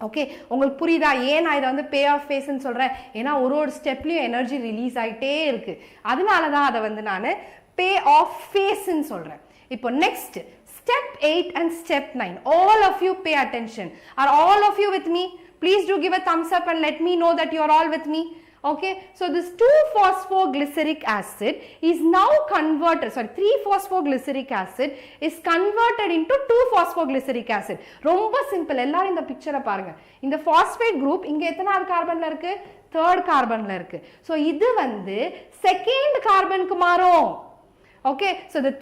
ஓகே, உங்களுக்கு புரியுதா ஏன் நான் இதை வந்து பே ஆஃப் ஃபேஸ்ன்னு சொல்றேன்? ஏன்னா ஒரு ஸ்டெப்லயும் எனர்ஜி ரிலீஸ் ஆகிட்டே இருக்கு, அதனால தான் அதை வந்து நான் பே ஆஃப் ஃபேஸ்ன்னு சொல்றேன். இப்போ next step 8 and step 9, all of you pay attention. Are all of you with me? Please do give a thumbs up and let me know that you are all with me. Okay, so this 2-phosphoglyceric acid is now converted, 3-phosphoglyceric acid is converted into 2-phosphoglyceric acid. ரொம்ப simple. எல்லாரும் இந்த பிக்சரை பாருங்க. இந்த phosphate group இங்க எத்தனாவது கார்பன்ல இருக்கு? 3rd கார்பன்ல இருக்கு. So இது வந்து 2nd கார்பனுக்கு மாறும். Okay, so the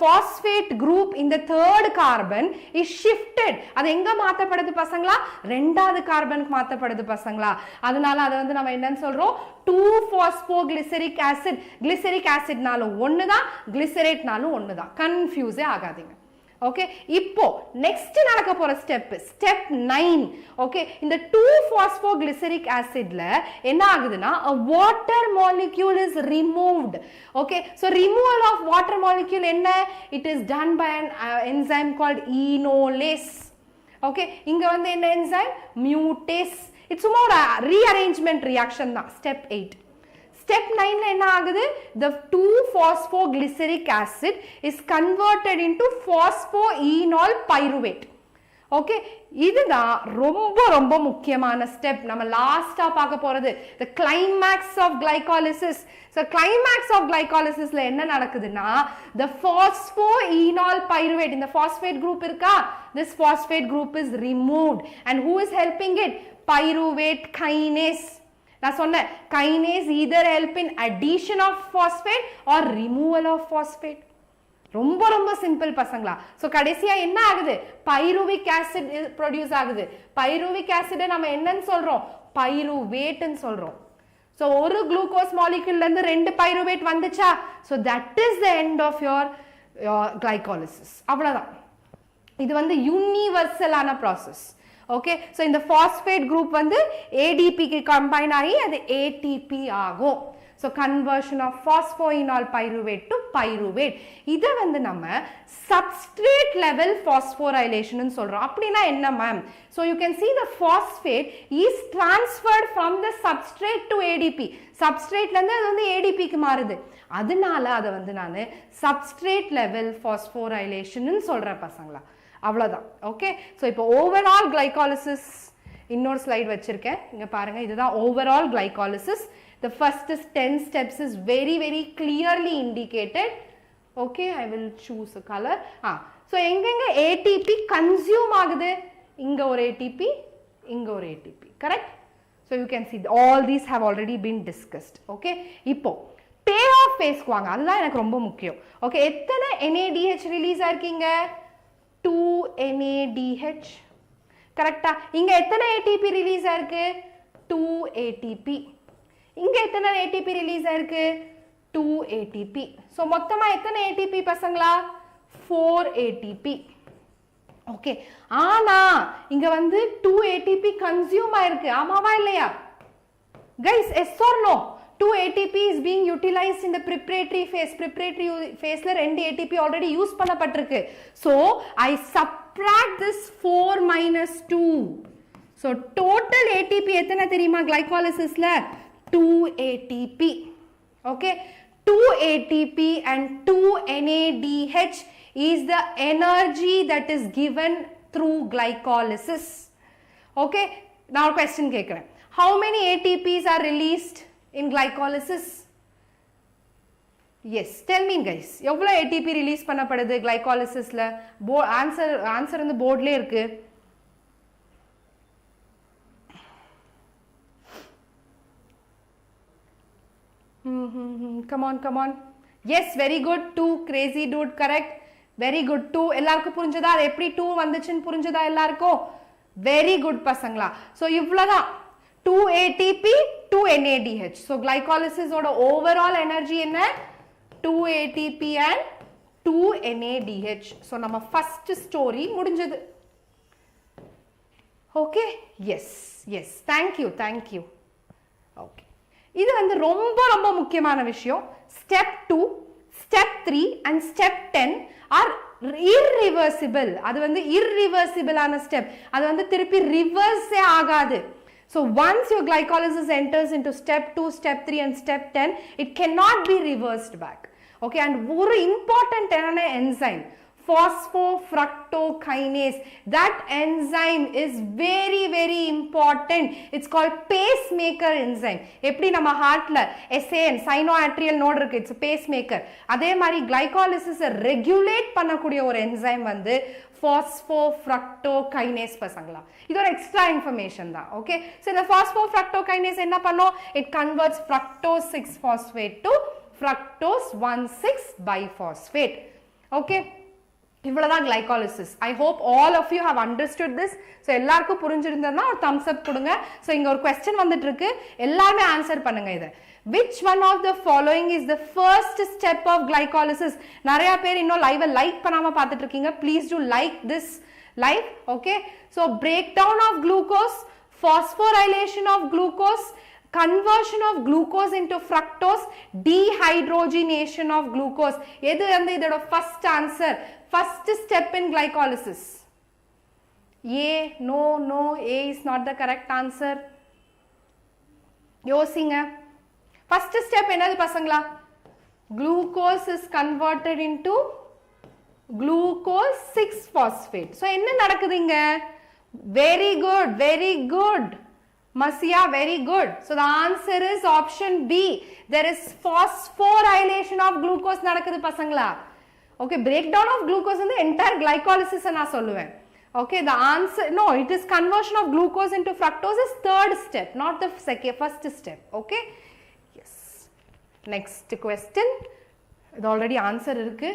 phosphate group in the 3rd carbon is shifted. அது எங்க மாத்தப்படுது பசங்களா? ரெண்டாவது கார்பனுக்கு மாத்தப்படுது பசங்களா. அதனால அதை வந்து நம்ம என்னன்னு சொல்றோம்? 2-phosphoglyceric acid. glyceric acidனாலும் ஒண்ணுதான், glycerateனாலும் ஒண்ணுதான். கன்ஃபியூஸே ஆகாதீங்க. ஓகே, இப்போ நெக்ஸ்ட் நடக்க போற ஸ்டெப் ஸ்டெப் 9. ஓகே, இந்த 2-phosphoglyceric acidல என்ன ஆகுதுன்னா a water molecule is removed. Okay, so removal of water molecule என்ன? It is done by an enzyme called enolase. Okay, இங்க வந்து என்ன enzyme? Mutase. It's சும்மா ஒரு rearrangement reaction தான். Step 8. Step 9 என்ன ஆகுது? The 2-phosphoglyceric acid is converted into phosphoenol pyruvate. Okay, இதுதான் ரொம்ப ரொம்ப முக்கியமான ஸ்டெப். நம்ம லாஸ்டா பார்க்க போறது the climax of glycolysis. So climax of glycolysisல என்ன நடக்குதுன்னா the phosphoenol pyruvate, இந்த phosphate group இருக்கா, this phosphate group is removed and who is helping it? Pyruvate kinase. நான் சொன்னேன் kinase either help in addition of phosphate or removal of phosphate. ரொம்ப ரொம்ப simple பசங்களா. So கடைசியா என்ன ஆகுது? பைருவிக் ஆசிட் ப்ரொடியூஸ் ஆகுது. பைருவிக் ஆசிட் நம்ம என்னன்னு சொல்றோம்? பைருவேட்னு சொல்றோம். சோ ஒரு குளுக்கோஸ் மாலிக்யூல்ல இருந்து ரெண்டு பைருவேட் வந்துச்சா? So that is the end of your glycolysis. அவ்வளவுதான். இது வந்து யூனிவர்சலான process. Okay, so இந்த phosphate group வந்து ADP க்கு combine ஆகி அது ATP ஆகும். So conversion of phosphoenol pyruvate to pyruvate. இதை வந்து நம்ம substrate level phosphorylation ன்னு சொல்றோம். அப்படின்னா என்ன ma'am? So you can see the phosphate is transferred from the substrate to ADP. Substrateல இருந்து அது வந்து ADP க்கு மாறுது. அதனால அதை வந்து நான் substrate level phosphorylation ன்னு சொல்றேன் பசங்களா. அவ்வளவுதான். ஓகே, ஸோ இப்போ ஓவரால் கிளைகாலிசிஸ் இன்னொரு ஸ்லைட் வச்சிருக்கேன் இங்க பாருங்க இதுதான் overall glycolysis the first 10 steps is very clearly indicated okay I will choose a color so எங்கெங்க ATP consume ஆகுது இங்க ஒரு ATP இங்க ஒரு ATP correct so you can see all these have already been discussed okay இப்போ payoff phase வாங்க அதுதான் எனக்கு ரொம்ப முக்கியம் okay எத்தனை NADH ரிலீஸ் ஆயிருக்கீங்க 2 NADH கரெக்ட்டா இங்க எத்தனை ATP ரிலீஸ் ஆயிருக்கு 2 ATP இங்க எத்தனை ATP ரிலீஸ் ஆயிருக்கு 2 ATP சோ மொத்தமா எத்தனை ATP பசங்களா 4 ATP ஓகே ஆனா இங்க வந்து 2 ATP கன்சியூம் ஆயிருக்கு ஆமாவா இல்லையா guys yes or no 2 ATP is being utilized in the preparatory phase la 2 ATP already use பண்ணப்பட்டிருக்கு so I subtract this 4 minus 2 so total ATP எத்தனை தெரியுமா glycolysis la 2 ATP okay 2 ATP and 2 NADH is the energy that is given through glycolysis okay now question கேக்குறேன் how many ATPs are released in glycolysis yes tell me guys எவ்வளவு ATP release பண்ணப்படுது glycolysis ல answer இந்த போர்ட்லயே இருக்கு come on yes very good 2 crazy dude correct very good 2 எல்லாருக்கும் புரிஞ்சதா அது எப்படி 2 வந்துச்சுன்னு புரிஞ்சதா எல்லாருக்கும் very good பசங்களா so இவ்வளவுதான் 2 ATP 2 NADH so glycolysis ஓட overall energy என்ன 2 ATP and 2 NADH so நம்ம first story முடிஞ்சது okay yes thank you okay இது வந்து ரொம்ப முக்கியமான விஷயம் step 2 step 3 and step 10 are irreversible அது வந்து irreversible ஆன step அது வந்து திருப்பி reverse ஆகாது so once your glycolysis enters into step 2 step 3 and step 10 it cannot be reversed back okay and ஒரு important enzyme 𝒔𝒊𝒐𝒓 that enzyme is very important it's called pacemaker enzyme எப்படி நம்ம ஹார்ட்ல SAN sinoatrial node இருக்கு it's a pacemaker அதே மாதிரி glycolysis regulate பண்ணக்கூடிய ஒரு enzyme வந்து 𝒔𝒊𝒐𝒓 பசங்களா இது ஒரு எக்ஸ்ட்ரா இன்ஃபர்மேஷன் தான் ஓகே சோ இந்த 𝒔𝒊𝒐𝒓 என்ன பண்ணும் it converts fructose 6 phosphate to fructose 1,6 biphosphate okay இவ்வளவுதான் glycolysis I hope all of you have understood this so எல்லாருக்கும் புரிஞ்சிருந்தா ஒரு thumbs up கொடுங்க so இங்க ஒரு question வந்துட்டு இருக்கு எல்லாரும் ஆன்சர் பண்ணுங்க இத which one of the following is the first step of glycolysis நிறைய பேர் இன்னும் லைவ் லைக் பண்ணாம பார்த்துட்டு இருக்கீங்க please do like this live okay so breakdown of glucose phosphorylation of glucose conversion of glucose into fructose dehydrogenation of glucose எது வந்து இதோட first answer first step in glycolysis A no A is not the correct answer யோசிங்க first step என்னது பசங்களா glucose is converted into glucose 6 phosphate so என்ன நடக்குதுங்க very good Masya very good so the answer is option B there is phosphorylation of glucose நடக்குது பசங்களா okay breakdown of glucose in the entire glycolysis நான் சொல்லுவேன் okay the answer no it is conversion of glucose into fructose is third step not the first step okay yes next question it already answer irukku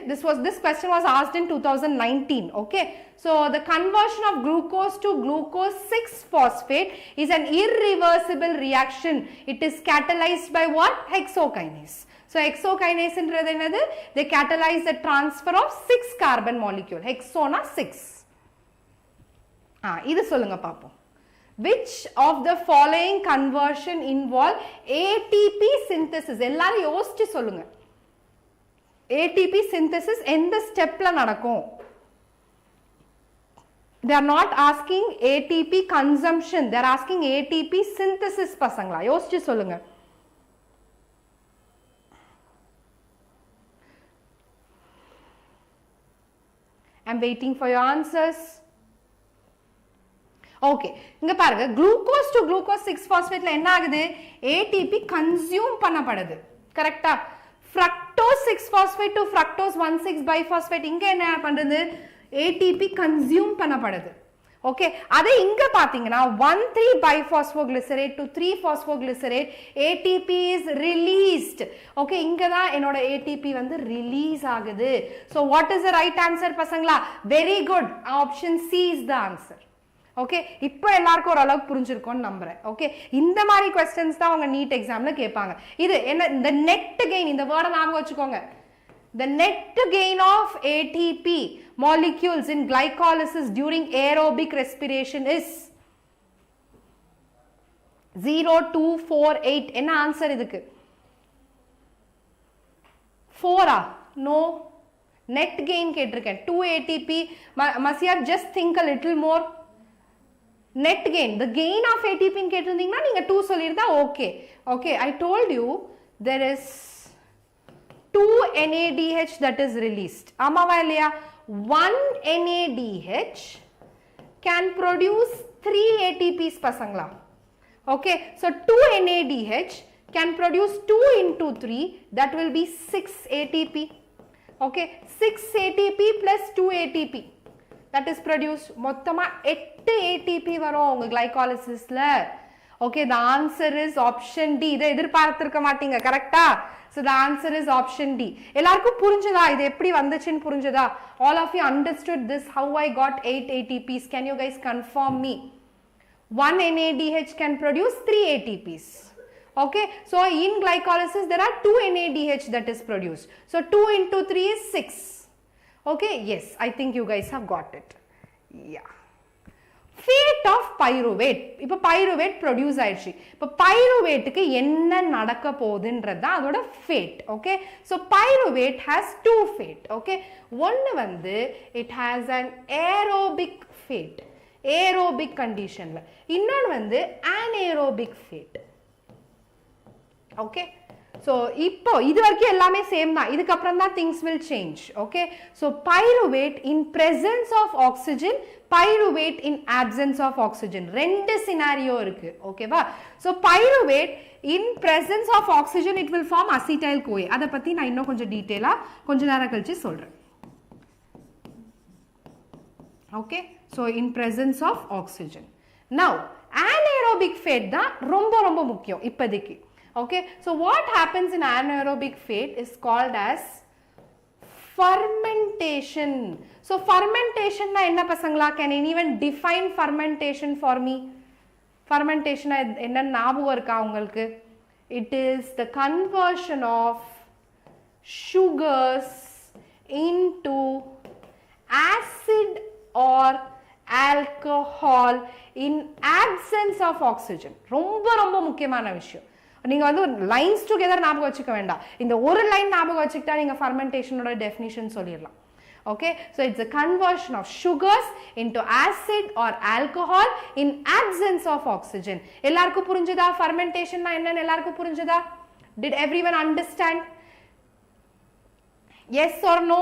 this question was asked in 2019 okay so the conversion of glucose to glucose 6 phosphate is an irreversible reaction it is catalyzed by what hexokinase so hexokinase என்றது என்னது they catalyze the transfer of 6 carbon molecule hexona 6 இது சொல்லுங்க பாப்போம் which of the following conversion involve ATP synthesis எல்லாரும் யோசிச்சு சொல்லுங்க ATP synthesis எந்த ஸ்டெப்ல நடக்கும் they are not asking ATP consumption they are asking ATP synthesis பசங்களா யோசிச்சு சொல்லுங்க I'm waiting for your answers okay இங்க பாருங்க குளுக்கோஸ் டு குளுக்கோஸ் 6 பாஸ்பேட்ல என்ன ஆகுது ATP கன்சியூம் பண்ணப்படுது கரெக்ட்டா fructose 6 phosphate to fructose 1,6 biphosphate இங்க என்ன பண்றது ATP கன்சியூம் பண்ணப்படுது ஓகே அதே இங்க பாத்தீங்கன்னா 1,3 biphosphoglycerate to 3 phosphoglycerate ATP is released okay இங்க தான் என்னோட ATP வந்து ரிலீஸ் ஆகுது so what is the right answer பசங்களா very good option C is the answer okay இப்போ எல்லாருக்கும் ஒரு அளவுக்கு புரிஞ்சிருக்கும்னு நம்புறேன் ஓகே இந்த மாதிரி क्वेश्चंस தான் உங்க நீட் எக்ஸாம்ல கேட்பாங்க இது என்ன இந்த நெட் கெயின் இந்த வேர்ட ஞாபகம் வச்சுக்கோங்க the net gain of ATP molecules in glycolysis during aerobic respiration is 0,248 என்ன ஆன்சர் இதுக்கு 4 no net gain கேட்டிருக்கேன் 2 ATP must you just think a little more net gain the gain of ATP ன்னு கேட்டிருந்தீங்கன்னா நீங்க 2 சொல்லிருந்தா okay I told you there is 2 NADH that is released ஆமாவா இல்லையா 1 NADH can produce 3 ATPs பசங்களா okay so 2 NADH can produce 2 into 3 that will be 6 ATP okay 6 ATP plus 2 ATP that is produced மொத்தமா 8 ATP வரும் உங்க glycolysisல okay the answer is option D இதை எதிர்பார்த்திருக்க மாட்டீங்க கரெக்ட்டா so the answer is option D எல்லாருக்கும் புரிஞ்சதா இது எப்படி வந்துச்சுன்னு புரிஞ்சதா all of you understood this how I got 8 ATPs can you guys confirm me 1 NADH can produce 3 ATPs okay so in glycolysis there are 2 NADH that is produced so 2 into 3 is 6 okay yes I think you guys have got it yeah fate of pyruvate இப்போ pyruvate produce ஆயிடுச்சு இப்போ pyruvateக்கு என்ன நடக்க போகுதுன்றது அதோட fate okay so pyruvate has two fate okay ஒன்னு வந்து it has an aerobic fate aerobic conditionல இன்னொன்னு வந்து anaerobic fate okay so இப்போ இது வரைக்கும் எல்லாமே சேம் தான் இதுக்கு அப்புறம் தான் things will change okay so pyruvate in presence of oxygen pyruvate in absence of oxygen ரெண்டு scenario இருக்கு ஓகேவா so pyruvate in presence of oxygen it will form acetyl CoA அத பத்தி நான் இன்னும் கொஞ்சம் டீடைலா கொஞ்ச நேரம் கழிச்சு சொல்றேன் okay so in presence of oxygen now anaerobic fate தான் ரொம்ப ரொம்ப முக்கியம் இப்போதைக்கு okay so what happens in anaerobic fate is called as fermentation so fermentation na enna pasangala can anyone define fermentation for me fermentation enna ஞாபகம் இருக்கா உங்களுக்கு it is the conversion of sugars into acid or alcohol in absence of oxygen ரொம்ப ரொம்ப முக்கியமான விஷயம் நீங்க வந்து lines together ஞாபகம் வச்சுக்க வேண்டாம் இந்த ஒரு லைன் ஞாபகம் வச்சுக்கிட்டா நீங்க ஃபர்மெண்டேஷனோட டெஃபினிஷன் சொல்லிடலாம் okay so it's a conversion of sugars into acid or alcohol in absence of oxygen எல்லாருக்கும் புரிஞ்சதா fermentation னா என்னன்னு எல்லாருக்கும் புரிஞ்சதா did everyone understand yes or no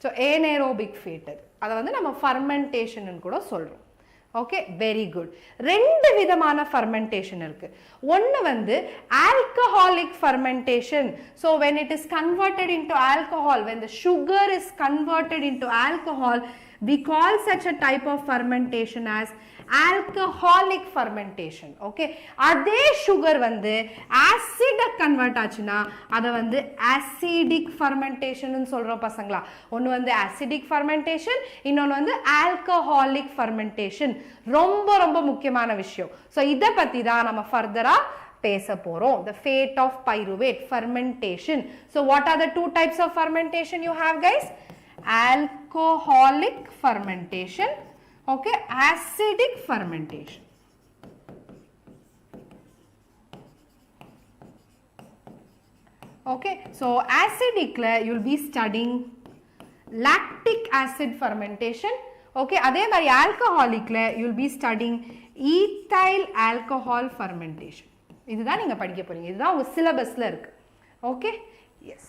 so anaerobic fate அத வந்து நம்ம fermentation ன்னு கூட சொல்றோம் okay very good ரெண்டு விதமான fermentation இருக்கு ஒன்னு வந்து alcoholic fermentation so when it is converted into alcohol when the sugar is converted into alcohol we call such a type of fermentation as alcoholic fermentation okay அதே sugar வந்து acid convert ஆச்சுனா அத வந்து acidic fermentation னு சொல்றோம் பசங்களா ஒன்னு வந்து acidic fermentation இன்னொன்னு வந்து alcoholic fermentation ரொம்ப ரொம்ப முக்கியமான விஷயம் so இத பத்தி தான் நம்ம ஃபர்தரா பேச போறோம் the fate of pyruvate fermentation so what are the two types of fermentation you have guys alcoholic fermentation okay acidic fermentation okay so acidic la you will be studying lactic acid fermentation okay adhe mari alcoholic la you will be studying ethyl alcohol fermentation இதுதான் நீங்க படிக்க போறீங்க இதுதான் உங்க சிலபஸ்ல இருக்கு okay yes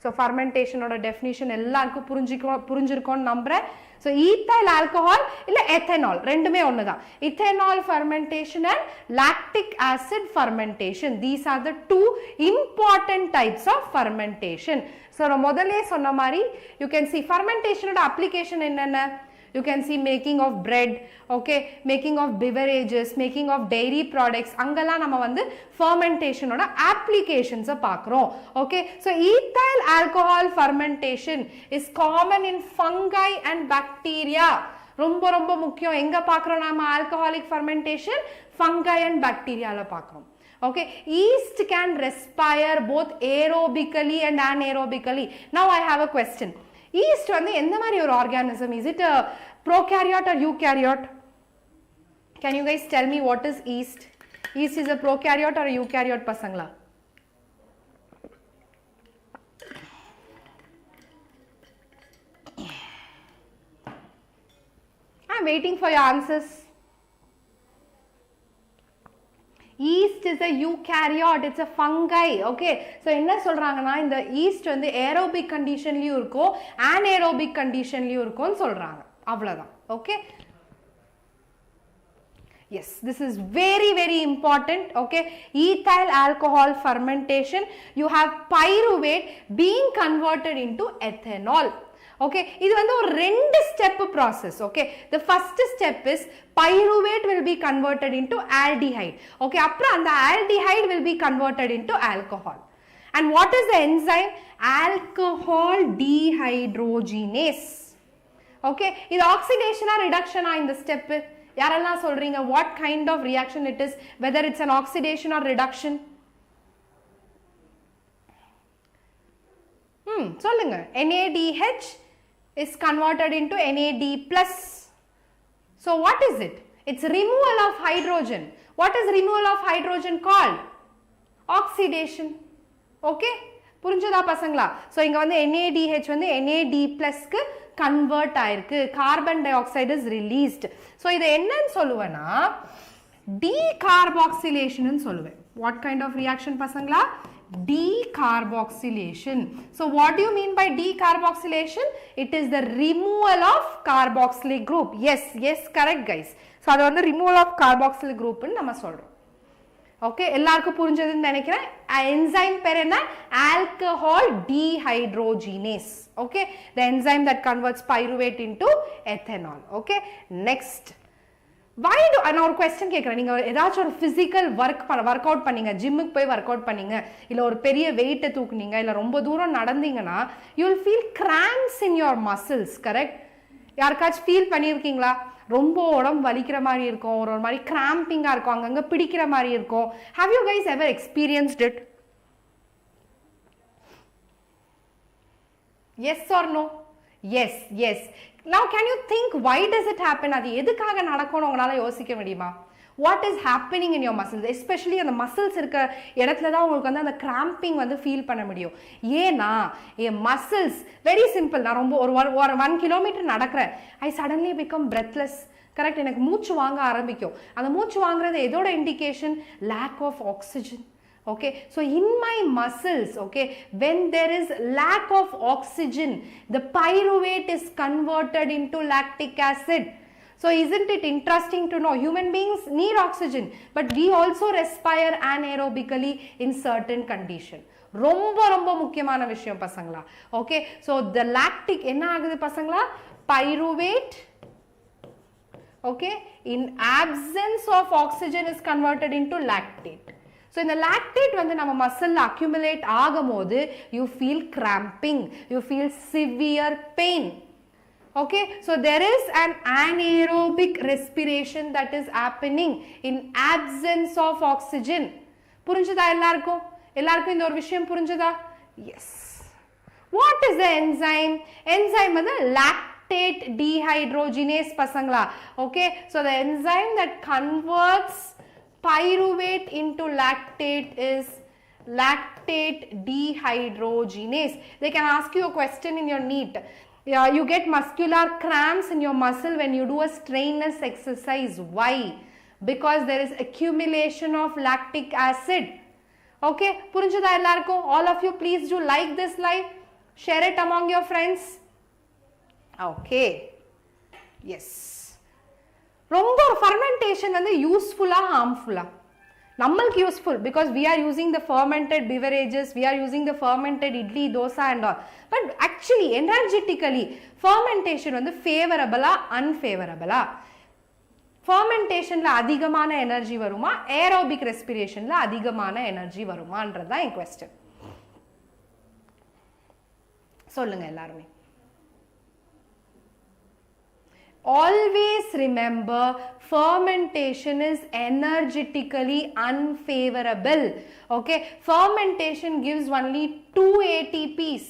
so fermentation ஓட definition எல்லாருக்கும் புரிஞ்சிருக்கும்னு நம்புறேன் So ethyl alcohol illa ethanol rendume onnu da. Ethanol fermentation and lactic acid fermentation, these are the two important types of fermentation. So modalle sonna mari you can see fermentation oda application enna. You can see making of bread, okay, making of beverages, making of dairy products. Angala nama vandu fermentation oda applications paakrom. Okay, so ethyl alcohol fermentation is common in fungi and bacteria. Romba romba mukkiyam enga paakrom nama alcoholic fermentation, fungi and bacteria la paakrom. Okay, yeast can respire both aerobically and anaerobically. Now I have a question. Yeast வந்து எந்த மாதிரி ஒரு organism? Is it a prokaryote or eukaryote? Can you guys tell me what is yeast? Yeast is a prokaryote or a eukaryote பசங்களா? I'm waiting for your answers. Yeast is a eukaryote, it's a fungi. Okay, so என்ன சொல்றாங்கன்னா இந்த yeast வந்து aerobic conditionலயும் இருக்கும் anaerobic conditionலயும் இருக்கும்னு சொல்றாங்க, அவ்வளவுதான். Okay, yes, this is very important. Okay, ethyl alcohol fermentation, you have pyruvate being converted into ethanol. Okay, இது வந்து ஒரு ரெண்டு step process. Okay, the first step is pyruvate will be converted into aldehyde. Okay, அப்புறம் அந்த aldehyde will be converted into alcohol. And what is the enzyme? Alcohol dehydrogenase. Okay, இது oxidation or reduction in the step? யாரெல்லாம் சொல்றீங்க what kind of reaction it is, whether it's an oxidation or reduction? சொல்லுங்க. NADH is converted into NAD+. So what is it? It's removal of hydrogen. What is removal of hydrogen called? Oxidation. Okay, புரிஞ்சதா பசங்களா? So இங்க வந்து NADH வந்து NAD+ க்கு convert ஆயிருக்கு, carbon dioxide is released. So இது என்னன்னு சொல்லுவேன்னா decarboxylation ன்னு சொல்லுவேன். What kind of reaction பசங்களா? Decarboxylation. So what do you mean by decarboxylation? It is the removal of carboxylic group. Yes, correct guys. So அது வந்து removal of carboxylic group ன்னு நம்ம சொல்றோம். Okay, எல்லாருக்கும் புரிஞ்சதுன்னு நினைக்கிறேன். enzyme பேர் என்ன? Alcohol dehydrogenase. Okay, the enzyme that converts pyruvate into ethanol. Okay, next. Why do நான் ஒரு क्वेश्चन கேக்குறேன், நீங்க ஏதாச்சும் ஒரு physical work அவுட் பண்ணீங்க, ஜிம்முக்கு போய் வொர்க் அவுட் பண்ணீங்க, இல்ல ஒரு பெரிய weight தூக்குனீங்க, இல்ல ரொம்ப தூரம் நடந்தீங்கனா you will feel cramps in your muscles, correct? யாருக்காச்சும் ஃபீல் பண்ணிருக்கீங்களா? ரொம்ப உடம்பு வலிக்கிற மாதிரி இருக்கும், ஒரு மாதிரி கிராம்பிங்கா இருக்கும், அங்கங்க பிடிக்கிற மாதிரி இருக்கும். Have you guys ever experienced it? Yes or no? Yes. Now can you think why does it happen? அது எதுக்காக நடக்கும்னு உங்களால யோசிக்க முடியுமா? What is happening in your muscles? Especially அந்த muscles இருக்க இடத்துல தான் உங்களுக்கு வந்து அந்த cramping வந்து ஃபீல் பண்ண முடியும். ஏனா muscles very simple. நான் ரொம்ப ஒரு 1 கிலோமீட்டர் நடக்கிறேன், I suddenly become breathless. Correct, எனக்கு மூச்சு வாங்க ஆரம்பிக்கும். அந்த மூச்சு வாங்குறது எதோட indication? lack of oxygen. Okay, so in my muscles, okay, when there is lack of oxygen, the pyruvate is converted into lactic acid. So isn't it interesting to know human beings need oxygen, but we also respire anaerobically in certain condition. ரொம்ப முக்கியமான விஷயம் பசங்களா. Okay, so the lactic என்ன ஆகுது பசங்களா? Pyruvate, okay, in absence of oxygen is converted into lactate. So in the lactate வந்து நம்ம muscle accumulate ஆகும்போது you feel cramping, you feel severe pain. Okay, so there is an anaerobic respiration that is happening in absence of oxygen. புரிஞ்சதா எல்லாருக்கும்? எல்லாருக்கும் இந்த ஒரு விஷயம் புரிஞ்சதா? Yes. What is the enzyme? Enzyme வந்து lactate dehydrogenase பசங்களா. Okay, so the enzyme that converts pyruvate into lactate is lactate dehydrogenase. They can ask you a question in your NEET. You get muscular cramps in your muscle when you do a strenuous exercise. Why? Because there is accumulation of lactic acid. Okay, புரிஞ்சதா எல்லாருக்கும்? All of you please do like this live, share it among your friends. Okay, Yes. ரொம்ப fermentation வந்து useful ஆ harmful ஆ? நம்மளுக்கு useful because we are using the fermented beverages, we are using the fermented idli, dosa and all. But actually energetically fermentation வந்து favorable ஆ unfavorable ஆ? Fermentation ல அதிகமான energy வருமா, aerobic respiration ல அதிகமான energy வருமான்றது தான் என் question. சொல்லுங்க எல்லாருமே. Always remember fermentation is energetically unfavorable. Okay, fermentation gives only 2 ATPs.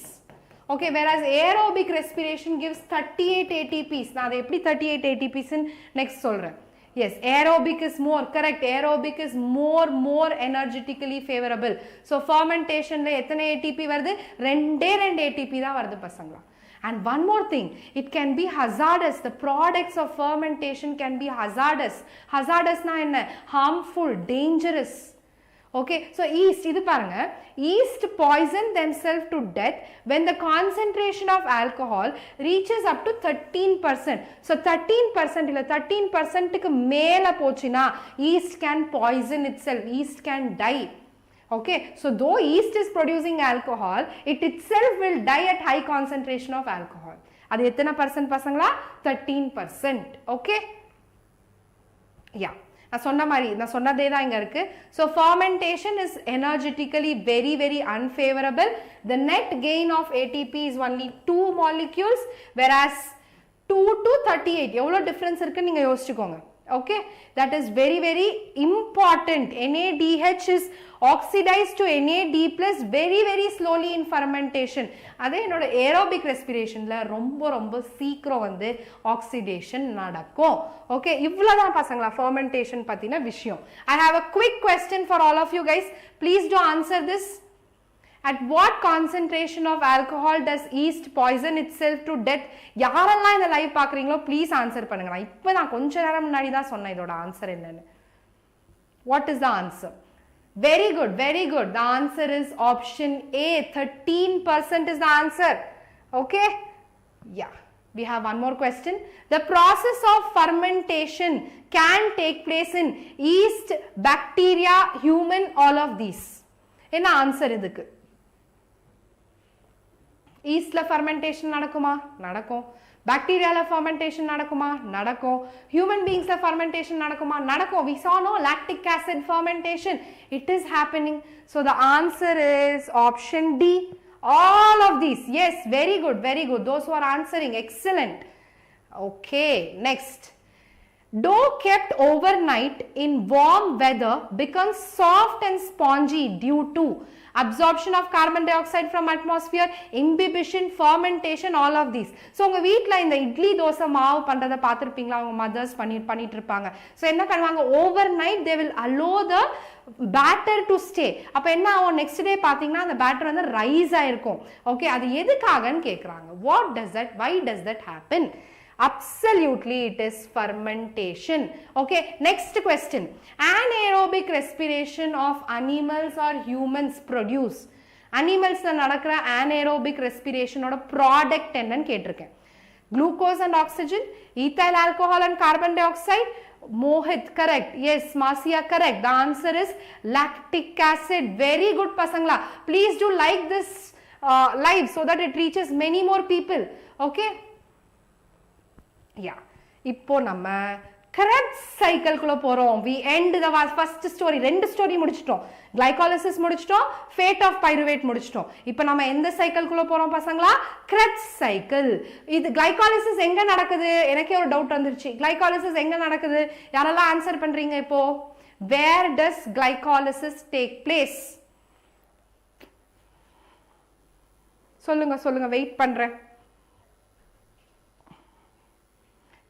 Okay, whereas aerobic respiration gives 38 ATPs. Now, எப்படி 38 ATPs in next சொல்றேன். Yes, aerobic is more, correct. Aerobic is more energetically favorable. So, fermentation ல எத்தனை ATP வருது? ரெண்டே ATP தான் வருது பசங்களா. And one more thing, it can be hazardous. The products of fermentation can be hazardous. Hazardous na enna? Harmful, dangerous. Okay, so yeast, idu parunga, yeast poison themselves to death when the concentration of alcohol reaches up to 13%. So 13% illa 13% ku mela pochina, yeast can poison itself, yeast can die. Okay, so though yeast is producing alcohol, it itself will die at high concentration of alcohol. அது எத்தனை percent பசங்களா? 13%. Okay? Yeah. நான் சொன்னதே தான் இங்க இருக்கு. So fermentation is energetically very unfavorable. The net gain of ATP is only 2 molecules, whereas 2 to 38 எவ்வளவு difference இருக்கு நீங்க யோசிச்சுக்கோங்க. Okay, that is very important. NADH is oxidized to NAD plus very slowly in fermentation. அதே என்னோட aerobic respirationல ரொம்ப சீக்கிரம் வந்து oxidation நடக்கும். Okay, இவ்வளவுதான் பசங்களா fermentation பத்தின விஷயம். I have a quick question for all of you guys. Please do answer this. At what concentration of alcohol does yeast poison itself to death? யாரெல்லாம் இந்த லைவ் பார்க்குறீங்களோ ப்ளீஸ் ஆன்சர் பண்ணுங்க. நான் இப்போ நான் கொஞ்ச நேரம் முன்னாடி தான் சொன்னேன் இதோட ஆன்சர் என்னன்னு. What is the answer? Very good. The answer is option A. 13% is the answer. Okay? Yeah. We have one more question. The process of fermentation can take place in yeast, bacteria, human, all of these. என்ன answer இதுக்கு? ஈஸ்ட்ல fermentation நடக்குமா? நடக்கும். பாக்டீரியால fermentation நடக்குமா? நடக்கும். Human பீயிங்ஸ்ல fermentation நடக்குமா? நடக்கும். We saw no lactic acid fermentation. It is happening. So the answer is option D. All of these. Yes, very good. Those who are answering, excellent. Okay, next. Dough kept overnight in warm weather becomes soft and spongy due to absorption of carbon dioxide from atmosphere, imbibition, fermentation, all of these. So உங்க வீட்ல இந்த இட்லி தோசை மாவு பண்றத பார்த்திருப்பீங்களா? உங்க mothers பண்ணிட்டு இருப்பாங்க. So என்ன பண்ணுவாங்க? overnight they will allow the batter to stay. அப்ப என்ன ஆகும்? next day பாத்தீங்கன்னா அந்த பேட்டர் வந்து ரைஸ் ஆயிருக்கும். ஓகே, அது எதுக்காகன்னு கேக்குறாங்க. why does that happen? Absolutely, it is fermentation. Okay, next question. Anaerobic respiration of animals or humans produce. Animals la nadakra anaerobic respiration oda product என்னன்னு கேட்டிருக்கேன். Glucose and oxygen, ethyl alcohol and carbon dioxide. Mohit, correct. Yes, Marcia, correct. The answer is lactic acid. Very good, pasangla. Please do like this live so that it reaches many more people. Okay. Yeah, இப்போ நம்ம Krebs cycle குள்ள போறோம். We end the first story. ரெண்டு story முடிச்சிட்டோம். glycolysis முடிச்சிட்டோம், fate of pyruvate முடிச்சிட்டோம். இப்போ நம்ம எந்த சைக்கிள் குள்ள போறோம் பசங்களா? Krebs cycle. இது glycolysis எங்க நடக்குது? எனக்கே ஒரு டவுட் வந்துருச்சு. glycolysis எங்க நடக்குது? யாரெல்லாம் ஆன்சர் பண்றீங்க இப்போ? Where does glycolysis take place? சொல்லுங்க வெயிட் பண்றேன்.